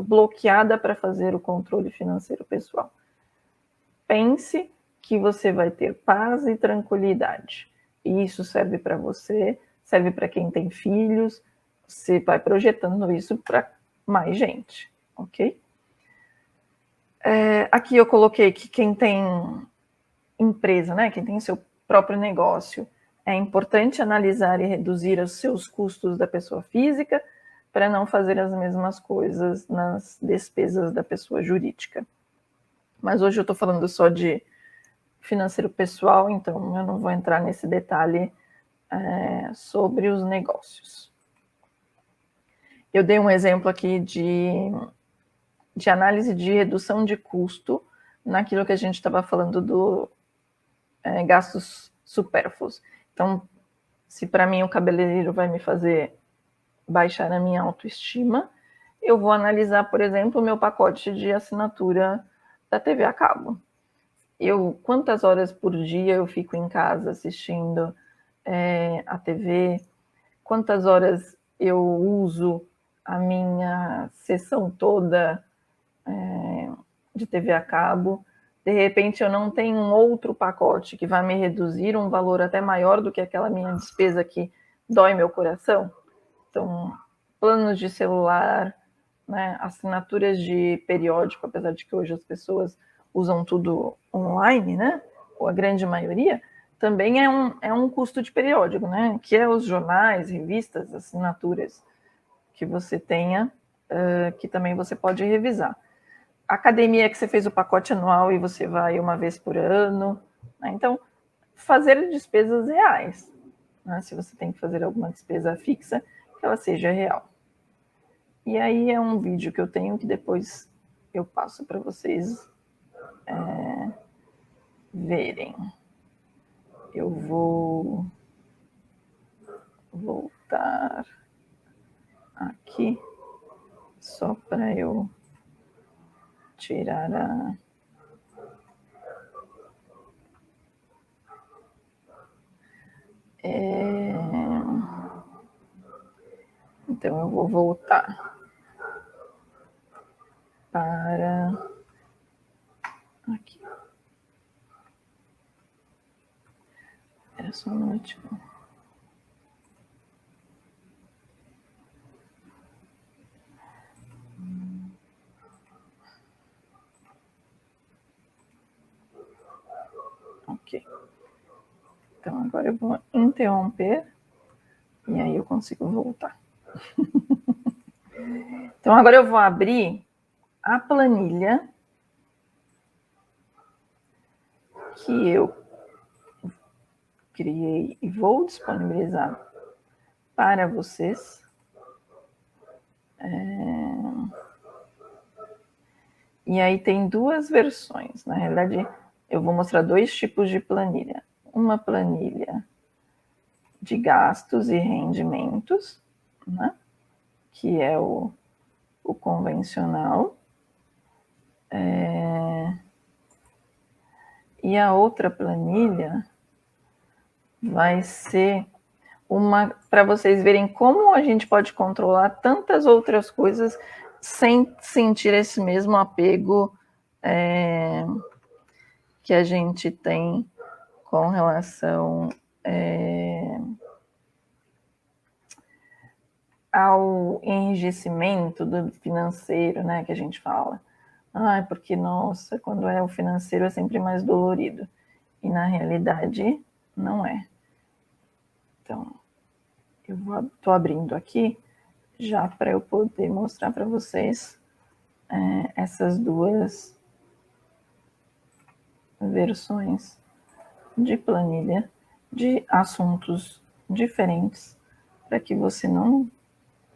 bloqueada para fazer o controle financeiro pessoal. Pense que você vai ter paz e tranquilidade. E isso serve para você, serve para quem tem filhos, você vai projetando isso para mais gente, ok? Aqui eu coloquei que quem tem empresa, né, quem tem seu próprio negócio, é importante analisar e reduzir os seus custos da pessoa física para não fazer as mesmas coisas nas despesas da pessoa jurídica. Mas hoje eu estou falando só de financeiro pessoal, então eu não vou entrar nesse detalhe sobre os negócios. Eu dei um exemplo aqui de análise de redução de custo naquilo que a gente estava falando do gastos supérfluos. Então, se para mim o cabeleireiro vai me fazer baixar a minha autoestima, eu vou analisar, por exemplo, o meu pacote de assinatura da TV a cabo. Quantas horas por dia eu fico em casa assistindo a TV, quantas horas eu uso a minha sessão toda de TV a cabo. De repente eu não tenho um outro pacote que vai me reduzir um valor até maior do que aquela minha despesa que dói meu coração. Então, planos de celular, né, assinaturas de periódico, apesar de que hoje as pessoas usam tudo online, né, ou a grande maioria, também é um custo de periódico, né, que é os jornais, revistas, assinaturas que você tenha, que também você pode revisar. Academia que você fez o pacote anual e você vai uma vez por ano, né? Então, fazer despesas reais, né? Se você tem que fazer alguma despesa fixa, que ela seja real. E aí é um vídeo que eu tenho que depois eu passo para vocês verem. Eu vou voltar aqui só para eu tirar a... Então eu vou voltar para aqui. Era só um minutinho. Ok. Então agora eu vou interromper e aí eu consigo voltar. Então agora eu vou abrir a planilha que eu criei e vou disponibilizar para vocês. E aí tem duas versões. Na realidade, eu vou mostrar dois tipos de planilha. Uma planilha de gastos e rendimentos, né? Que é o convencional. E a outra planilha vai ser uma para vocês verem como a gente pode controlar tantas outras coisas sem sentir esse mesmo apego que a gente tem com relação ao enrijecimento do financeiro, né, que a gente fala. Porque, nossa, quando é o financeiro é sempre mais dolorido. e na realidade não é. Então, eu tô abrindo aqui já para eu poder mostrar para vocês essas duas versões de planilha de assuntos diferentes, para que você não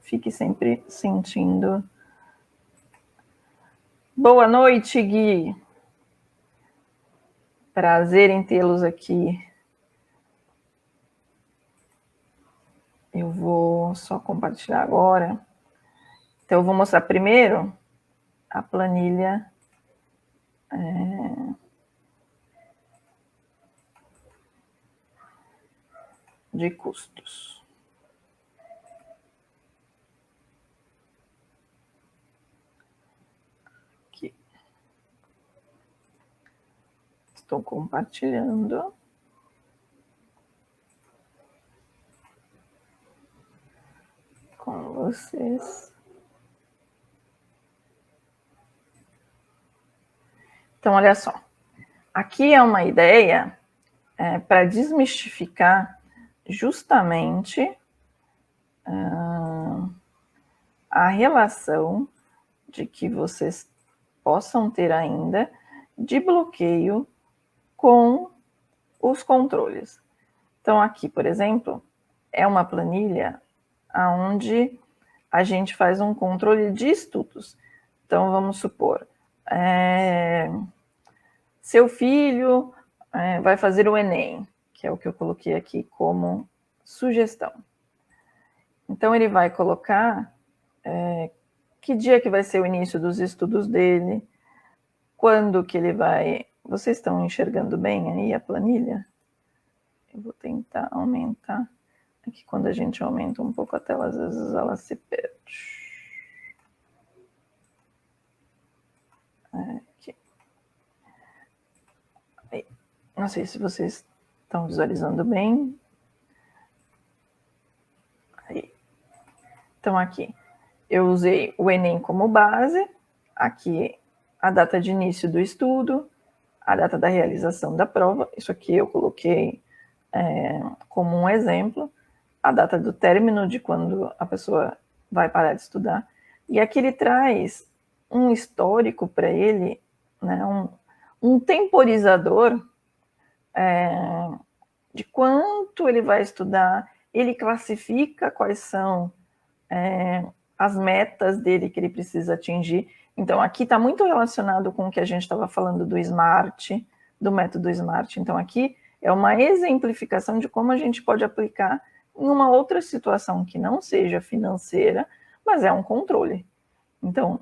fique sempre sentindo. Boa noite, Gui. Prazer em tê-los aqui. Eu vou só compartilhar agora. Então, eu vou mostrar primeiro a planilha de custos. Aqui. Estou compartilhando. Com vocês. Então, olha só. Aqui é uma ideia para desmistificar justamente a relação de que vocês possam ter ainda de bloqueio com os controles. Então, aqui, por exemplo, é uma planilha onde a gente faz um controle de estudos. Então, vamos supor, seu filho vai fazer o Enem, que é o que eu coloquei aqui como sugestão. Então, ele vai colocar que dia que vai ser o início dos estudos dele, quando que ele vai... Vocês estão enxergando bem aí a planilha? Eu vou tentar aumentar. Aqui, quando a gente aumenta um pouco a tela, às vezes ela se perde. Aqui. Aí. Não sei se vocês estão visualizando bem. Aí. Então, aqui, eu usei o Enem como base. Aqui, a data de início do estudo, a data da realização da prova. Isso aqui eu coloquei como um exemplo. A data do término de quando a pessoa vai parar de estudar. E aqui ele traz um histórico para ele, né, um temporizador de quanto ele vai estudar. Ele classifica quais são as metas dele que ele precisa atingir. Então, aqui está muito relacionado com o que a gente estava falando do SMART, do método SMART. Então, aqui é uma exemplificação de como a gente pode aplicar em uma outra situação que não seja financeira, mas é um controle. Então,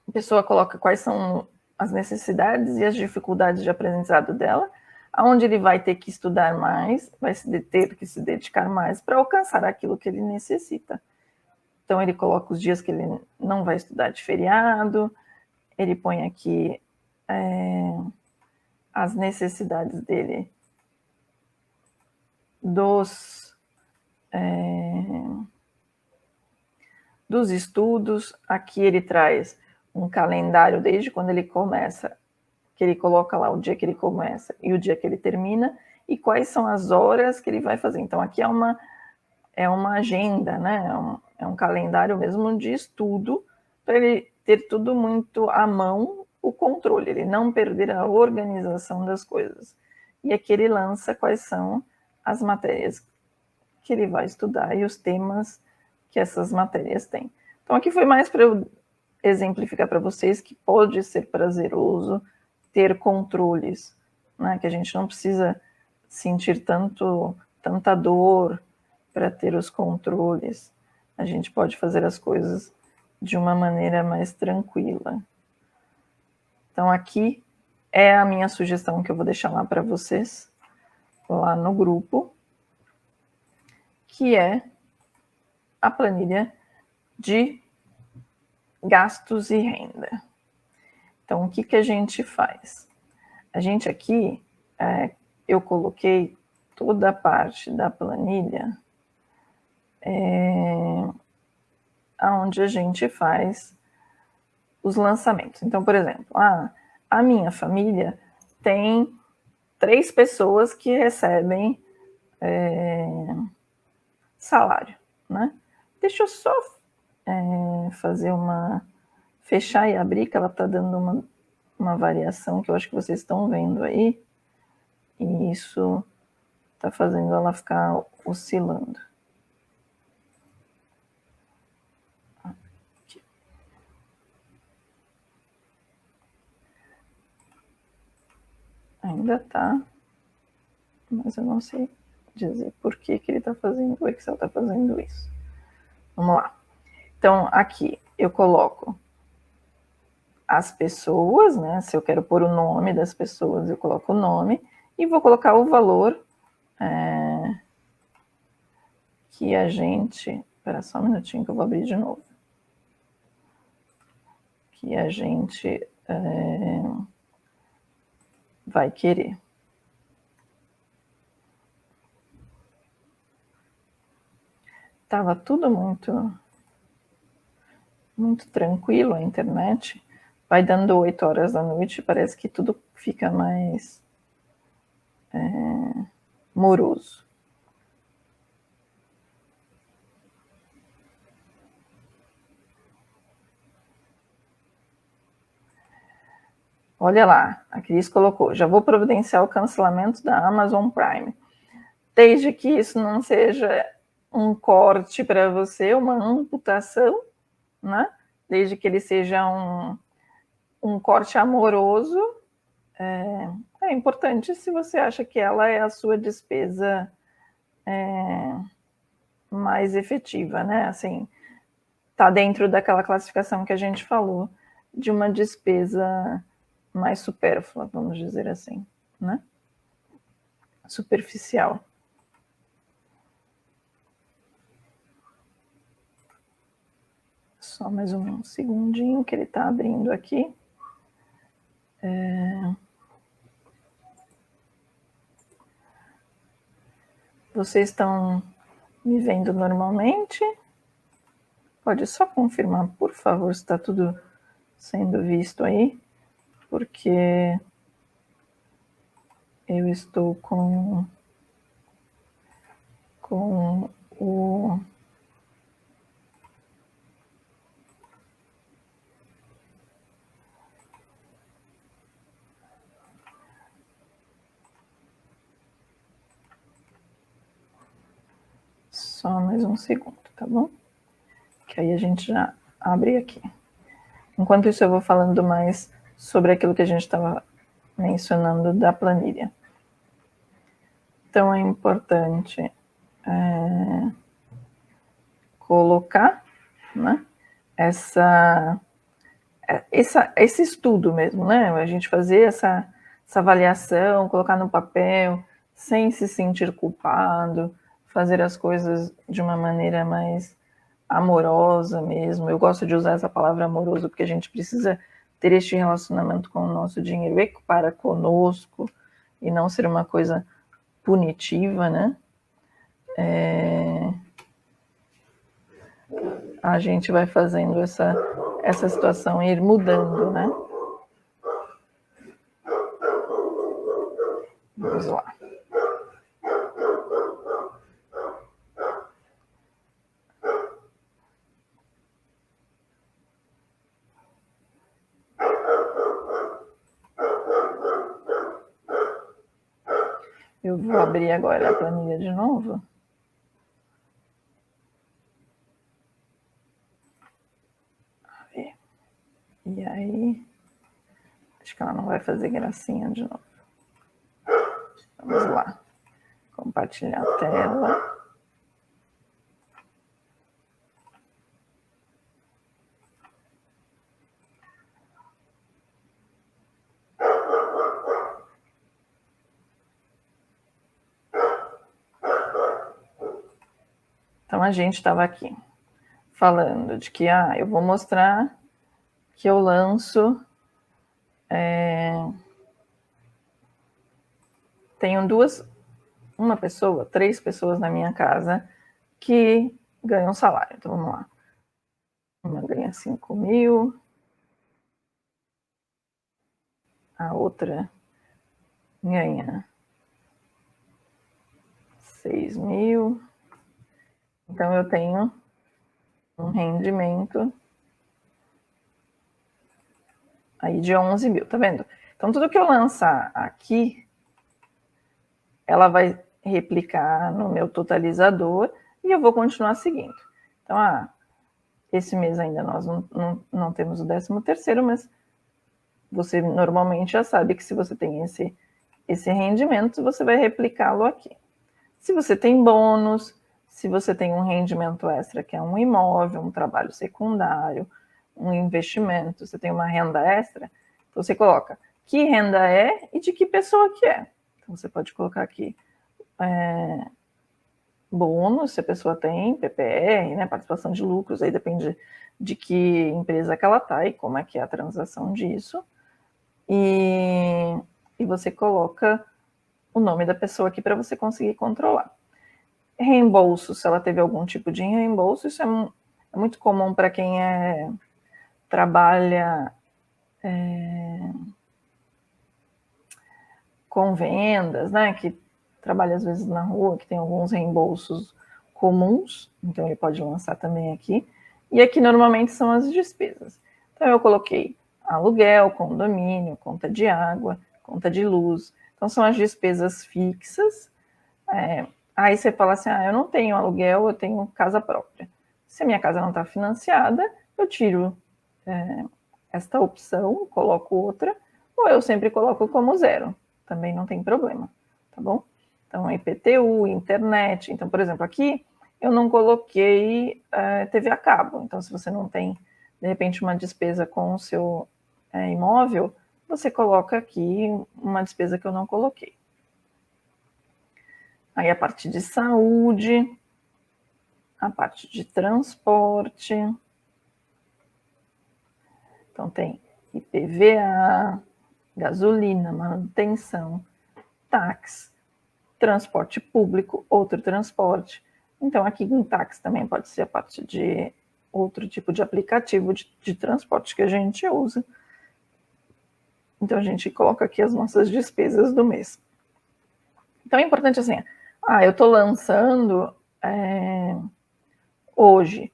a pessoa coloca quais são as necessidades e as dificuldades de aprendizado dela, aonde ele vai ter que estudar mais, vai ter que se dedicar mais para alcançar aquilo que ele necessita. Então, ele coloca os dias que ele não vai estudar de feriado, ele põe aqui as necessidades dele dos estudos. Aqui ele traz um calendário desde quando ele começa, que ele coloca lá o dia que ele começa e o dia que ele termina, e quais são as horas que ele vai fazer. Então, aqui é uma agenda, né? É um calendário mesmo de estudo, para ele ter tudo muito à mão, o controle, ele não perder a organização das coisas. E aqui ele lança quais são as matérias que ele vai estudar e os temas que essas matérias têm. Então, aqui foi mais para eu exemplificar para vocês que pode ser prazeroso ter controles, né? Que a gente não precisa sentir tanta dor para ter os controles. A gente pode fazer as coisas de uma maneira mais tranquila. Então, aqui é a minha sugestão que eu vou deixar lá para vocês, lá no grupo, que é a planilha de gastos e renda. Então, o que a gente faz? A gente aqui, eu coloquei toda a parte da planilha onde a gente faz os lançamentos. Então, por exemplo, a minha família tem 3 pessoas que recebem salário, né? Deixa eu só fazer fechar e abrir, que ela está dando uma variação que eu acho que vocês estão vendo aí, e isso está fazendo ela ficar oscilando. Aqui. Ainda está, mas eu não sei dizer por que ele está fazendo, o Excel está fazendo isso. Vamos lá. Então, aqui eu coloco as pessoas, né? Se eu quero pôr o nome das pessoas, eu coloco o nome e vou colocar o valor que a gente... Espera só um minutinho que eu vou abrir de novo. Que a gente vai querer. Tava tudo muito tranquilo a internet. Vai dando 8 horas da noite, parece que tudo fica mais moroso. Olha lá, a Cris colocou, já vou providenciar o cancelamento da Amazon Prime. Desde que isso não seja um corte para você, uma amputação, né? Desde que ele seja um corte amoroso, é importante se você acha que ela é a sua despesa mais efetiva, né? Assim, tá dentro daquela classificação que a gente falou de uma despesa mais supérflua, vamos dizer assim, né? Superficial. Só mais um segundinho que ele está abrindo aqui. Vocês estão me vendo normalmente? Pode só confirmar, por favor, se está tudo sendo visto aí, porque eu estou com o... Só mais um segundo, tá bom? Que aí a gente já abre aqui. Enquanto isso, eu vou falando mais sobre aquilo que a gente estava mencionando da planilha. Então, é importante colocar, né, esse estudo mesmo, né? A gente fazer essa avaliação, colocar no papel, sem se sentir culpado, fazer as coisas de uma maneira mais amorosa mesmo. Eu gosto de usar essa palavra amoroso porque a gente precisa ter este relacionamento com o nosso dinheiro para conosco e não ser uma coisa punitiva, né? A gente vai fazendo essa situação ir mudando, né? Vamos lá. Eu vou abrir agora a planilha de novo. E aí, acho que ela não vai fazer gracinha de novo. Vamos lá. Compartilhar a tela. Então, a gente estava aqui falando de que eu vou mostrar que eu lanço... Tenho três pessoas na minha casa que ganham salário. Então, vamos lá. Uma ganha 5 mil, a outra ganha 6.000. Então, eu tenho um rendimento aí de 11.000, tá vendo? Então, tudo que eu lançar aqui, ela vai replicar no meu totalizador e eu vou continuar seguindo. Então, esse mês ainda nós não temos o 13º, mas você normalmente já sabe que se você tem esse rendimento, você vai replicá-lo aqui. Se você tem bônus, se você tem um rendimento extra, que é um imóvel, um trabalho secundário, um investimento, você tem uma renda extra, então você coloca que renda é e de que pessoa que é. Então você pode colocar aqui bônus, se a pessoa tem, PPR, né, participação de lucros, aí depende de que empresa que ela está e como é que é a transação disso. E você coloca o nome da pessoa aqui para você conseguir controlar. Reembolso, se ela teve algum tipo de reembolso, isso é muito comum para quem trabalha com vendas, né, que trabalha às vezes na rua, que tem alguns reembolsos comuns, então ele pode lançar também aqui. E aqui normalmente são as despesas. Então eu coloquei aluguel, condomínio, conta de água, conta de luz. Então são as despesas fixas. Aí você fala assim, eu não tenho aluguel, eu tenho casa própria. Se a minha casa não está financiada, eu tiro esta opção, coloco outra, ou eu sempre coloco como zero. Também não tem problema, tá bom? Então, IPTU, internet. Então, por exemplo, aqui eu não coloquei TV a cabo. Então, se você não tem, de repente, uma despesa com o seu imóvel, você coloca aqui uma despesa que eu não coloquei. Aí a parte de saúde, a parte de transporte. Então, tem IPVA, gasolina, manutenção, táxi, transporte público, outro transporte. Então, aqui em táxi também pode ser a parte de outro tipo de aplicativo de transporte que a gente usa. Então, a gente coloca aqui as nossas despesas do mês. Então, é importante assim, eu estou lançando hoje,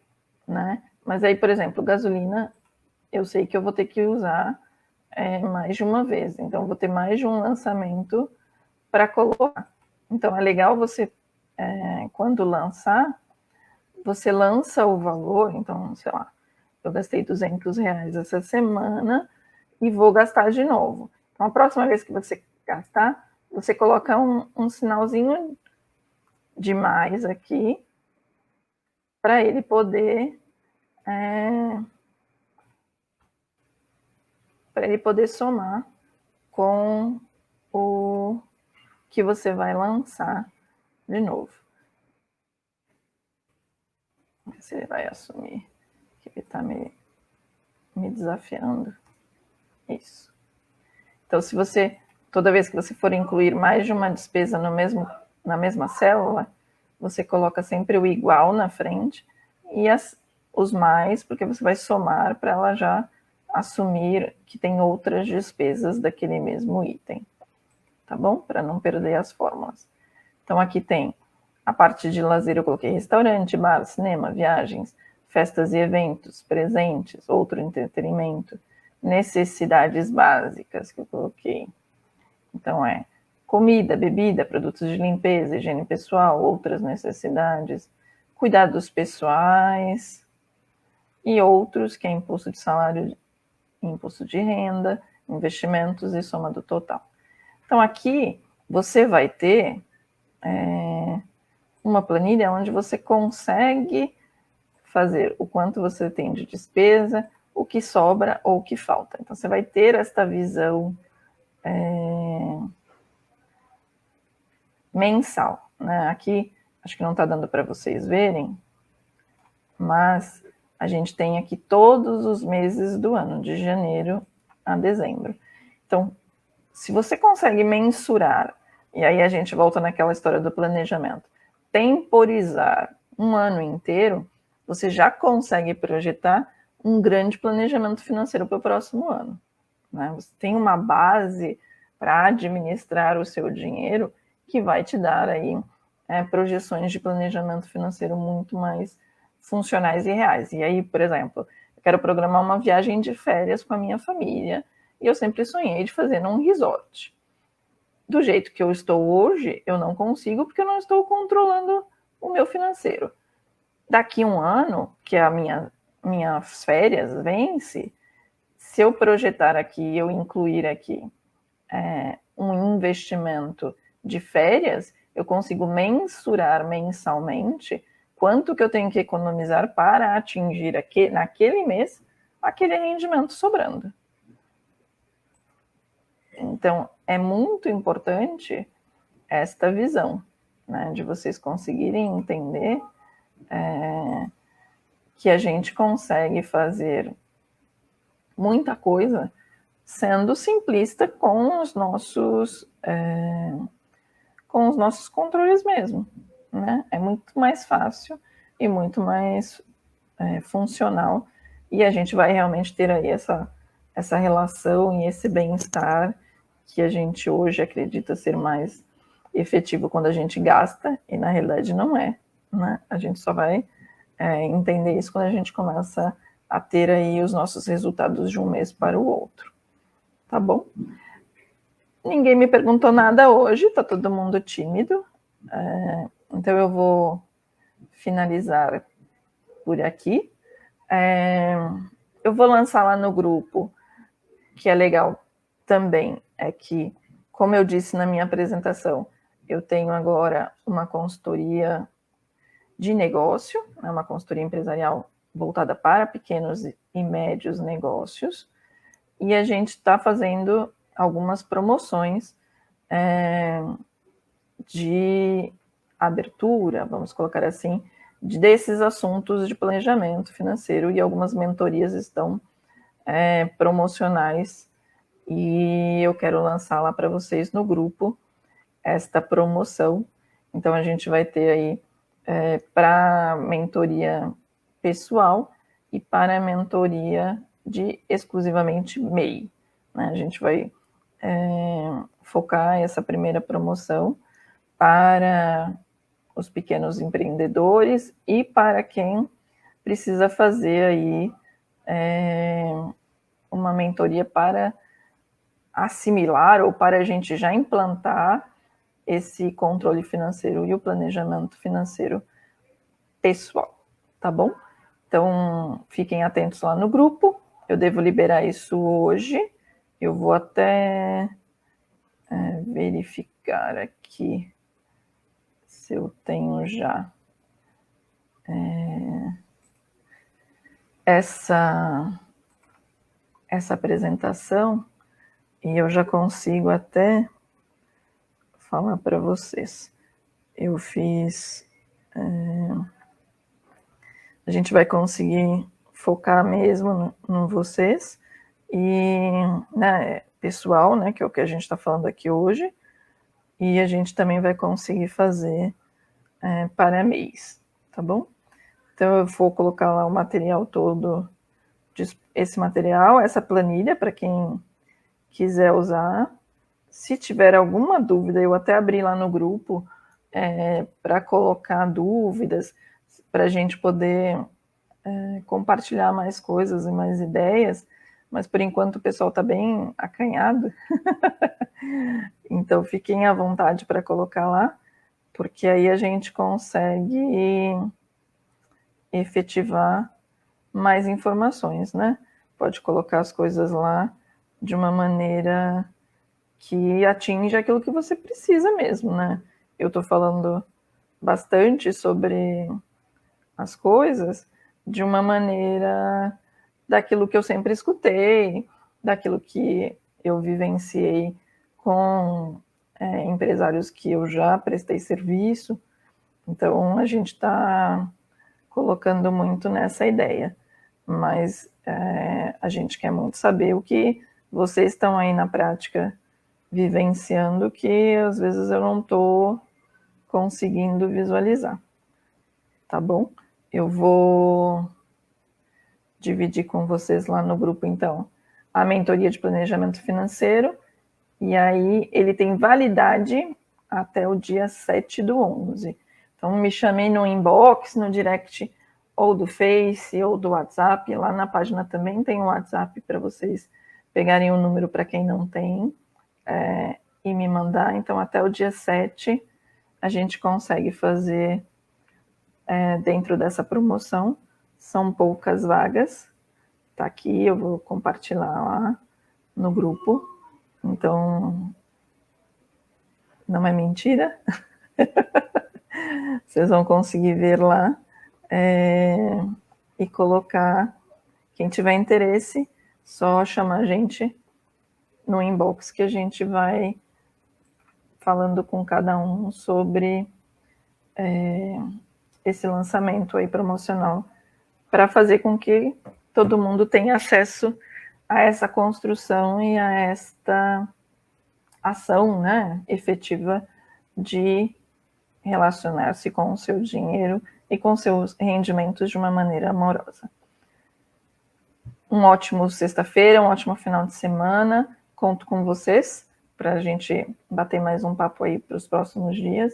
né? Mas aí, por exemplo, gasolina, eu sei que eu vou ter que usar mais de uma vez. Então, eu vou ter mais de um lançamento para colocar. Então, é legal você, quando lançar, você lança o valor. Então, sei lá, eu gastei R$200 essa semana e vou gastar de novo. Então, a próxima vez que você gastar, você coloca um sinalzinho de mais aqui para ele poder somar com o que você vai lançar de novo. Vamos ver se ele vai assumir que ele está me desafiando. Isso. Então, se você, toda vez que você for incluir mais de uma despesa na mesma célula, você coloca sempre o igual na frente e os mais, porque você vai somar para ela já assumir que tem outras despesas daquele mesmo item, tá bom? Para não perder as fórmulas. Então, aqui tem a parte de lazer, eu coloquei restaurante, bar, cinema, viagens, festas e eventos, presentes, outro entretenimento, necessidades básicas que eu coloquei. Então, comida, bebida, produtos de limpeza, higiene pessoal, outras necessidades, cuidados pessoais e outros, que é imposto de salário, imposto de renda, investimentos e soma do total. Então, aqui você vai ter uma planilha onde você consegue fazer o quanto você tem de despesa, o que sobra ou o que falta. Então, você vai ter esta visão mensal, né? Aqui, acho que não está dando para vocês verem, mas a gente tem aqui todos os meses do ano, de janeiro a dezembro. Então, se você consegue mensurar, e aí a gente volta naquela história do planejamento, temporizar um ano inteiro, você já consegue projetar um grande planejamento financeiro para o próximo ano, né? Você tem uma base para administrar o seu dinheiro que vai te dar aí projeções de planejamento financeiro muito mais funcionais e reais. E aí, por exemplo, eu quero programar uma viagem de férias com a minha família, e eu sempre sonhei de fazer num resort. Do jeito que eu estou hoje, eu não consigo, porque eu não estou controlando o meu financeiro. Daqui um ano, que a minhas férias vence, se eu projetar aqui, eu incluir aqui um investimento de férias, eu consigo mensurar mensalmente quanto que eu tenho que economizar para atingir naquele mês aquele rendimento sobrando. Então, é muito importante esta visão, né, de vocês conseguirem entender que a gente consegue fazer muita coisa sendo simplista com os nossos controles mesmo, né? É muito mais fácil e muito mais funcional, e a gente vai realmente ter aí essa relação e esse bem-estar que a gente hoje acredita ser mais efetivo quando a gente gasta, e na realidade não é, né? A gente só vai entender isso quando a gente começa a ter aí os nossos resultados de um mês para o outro, tá bom? Ninguém me perguntou nada hoje, tá todo mundo tímido, então eu vou finalizar por aqui. Eu vou lançar lá no grupo, que é legal também, é que, como eu disse na minha apresentação, eu tenho agora uma consultoria de negócio, uma consultoria empresarial voltada para pequenos e médios negócios, e a gente está fazendo algumas promoções de abertura, vamos colocar assim, desses assuntos de planejamento financeiro, e algumas mentorias estão promocionais, e eu quero lançar lá para vocês no grupo esta promoção. Então a gente vai ter aí para mentoria pessoal e para mentoria de exclusivamente MEI, né? A gente vai focar essa primeira promoção para os pequenos empreendedores e para quem precisa fazer aí uma mentoria para assimilar ou para a gente já implantar esse controle financeiro e o planejamento financeiro pessoal, tá bom? Então, fiquem atentos lá no grupo, eu devo liberar isso hoje, eu vou até verificar aqui se eu tenho já essa apresentação, e eu já consigo até falar para vocês. Eu fiz... a gente vai conseguir focar mesmo no vocês, e né, pessoal, né, que é o que a gente está falando aqui hoje, e a gente também vai conseguir fazer para mês, tá bom? Então eu vou colocar lá o material todo, esse material, essa planilha, para quem quiser usar. Se tiver alguma dúvida, eu até abri lá no grupo para colocar dúvidas, para a gente poder compartilhar mais coisas e mais ideias, mas por enquanto o pessoal está bem acanhado, então fiquem à vontade para colocar lá, porque aí a gente consegue efetivar mais informações, né? Pode colocar as coisas lá de uma maneira que atinja aquilo que você precisa mesmo, né? Eu estou falando bastante sobre as coisas de uma maneira daquilo que eu sempre escutei, daquilo que eu vivenciei com empresários que eu já prestei serviço. Então, a gente está colocando muito nessa ideia, mas a gente quer muito saber o que vocês estão aí na prática vivenciando, que às vezes eu não estou conseguindo visualizar, tá bom? Eu vou dividir com vocês lá no grupo, então, a mentoria de planejamento financeiro, e aí ele tem validade até o dia 7/11. Então, me chamei no inbox, no direct, ou do Face, ou do WhatsApp. Lá na página também tem o WhatsApp para vocês pegarem o número para quem não tem e me mandar. Então, até o dia 7, a gente consegue fazer dentro dessa promoção. São poucas vagas. Tá aqui, eu vou compartilhar lá no grupo. Então, não é mentira. Vocês vão conseguir ver lá e colocar. Quem tiver interesse, só chamar a gente no inbox que a gente vai falando com cada um sobre esse lançamento aí promocional para fazer com que todo mundo tenha acesso a essa construção e a esta ação, né, efetiva de relacionar-se com o seu dinheiro e com seus rendimentos de uma maneira amorosa. Um ótimo sexta-feira, um ótimo final de semana. Conto com vocês para a gente bater mais um papo aí para os próximos dias.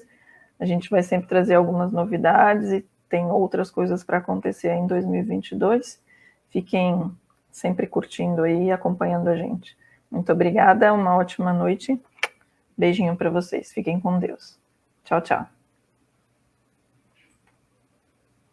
A gente vai sempre trazer algumas novidades e tem outras coisas para acontecer em 2022. Fiquem sempre curtindo aí e acompanhando a gente. Muito obrigada, uma ótima noite. Beijinho para vocês. Fiquem com Deus. Tchau, tchau.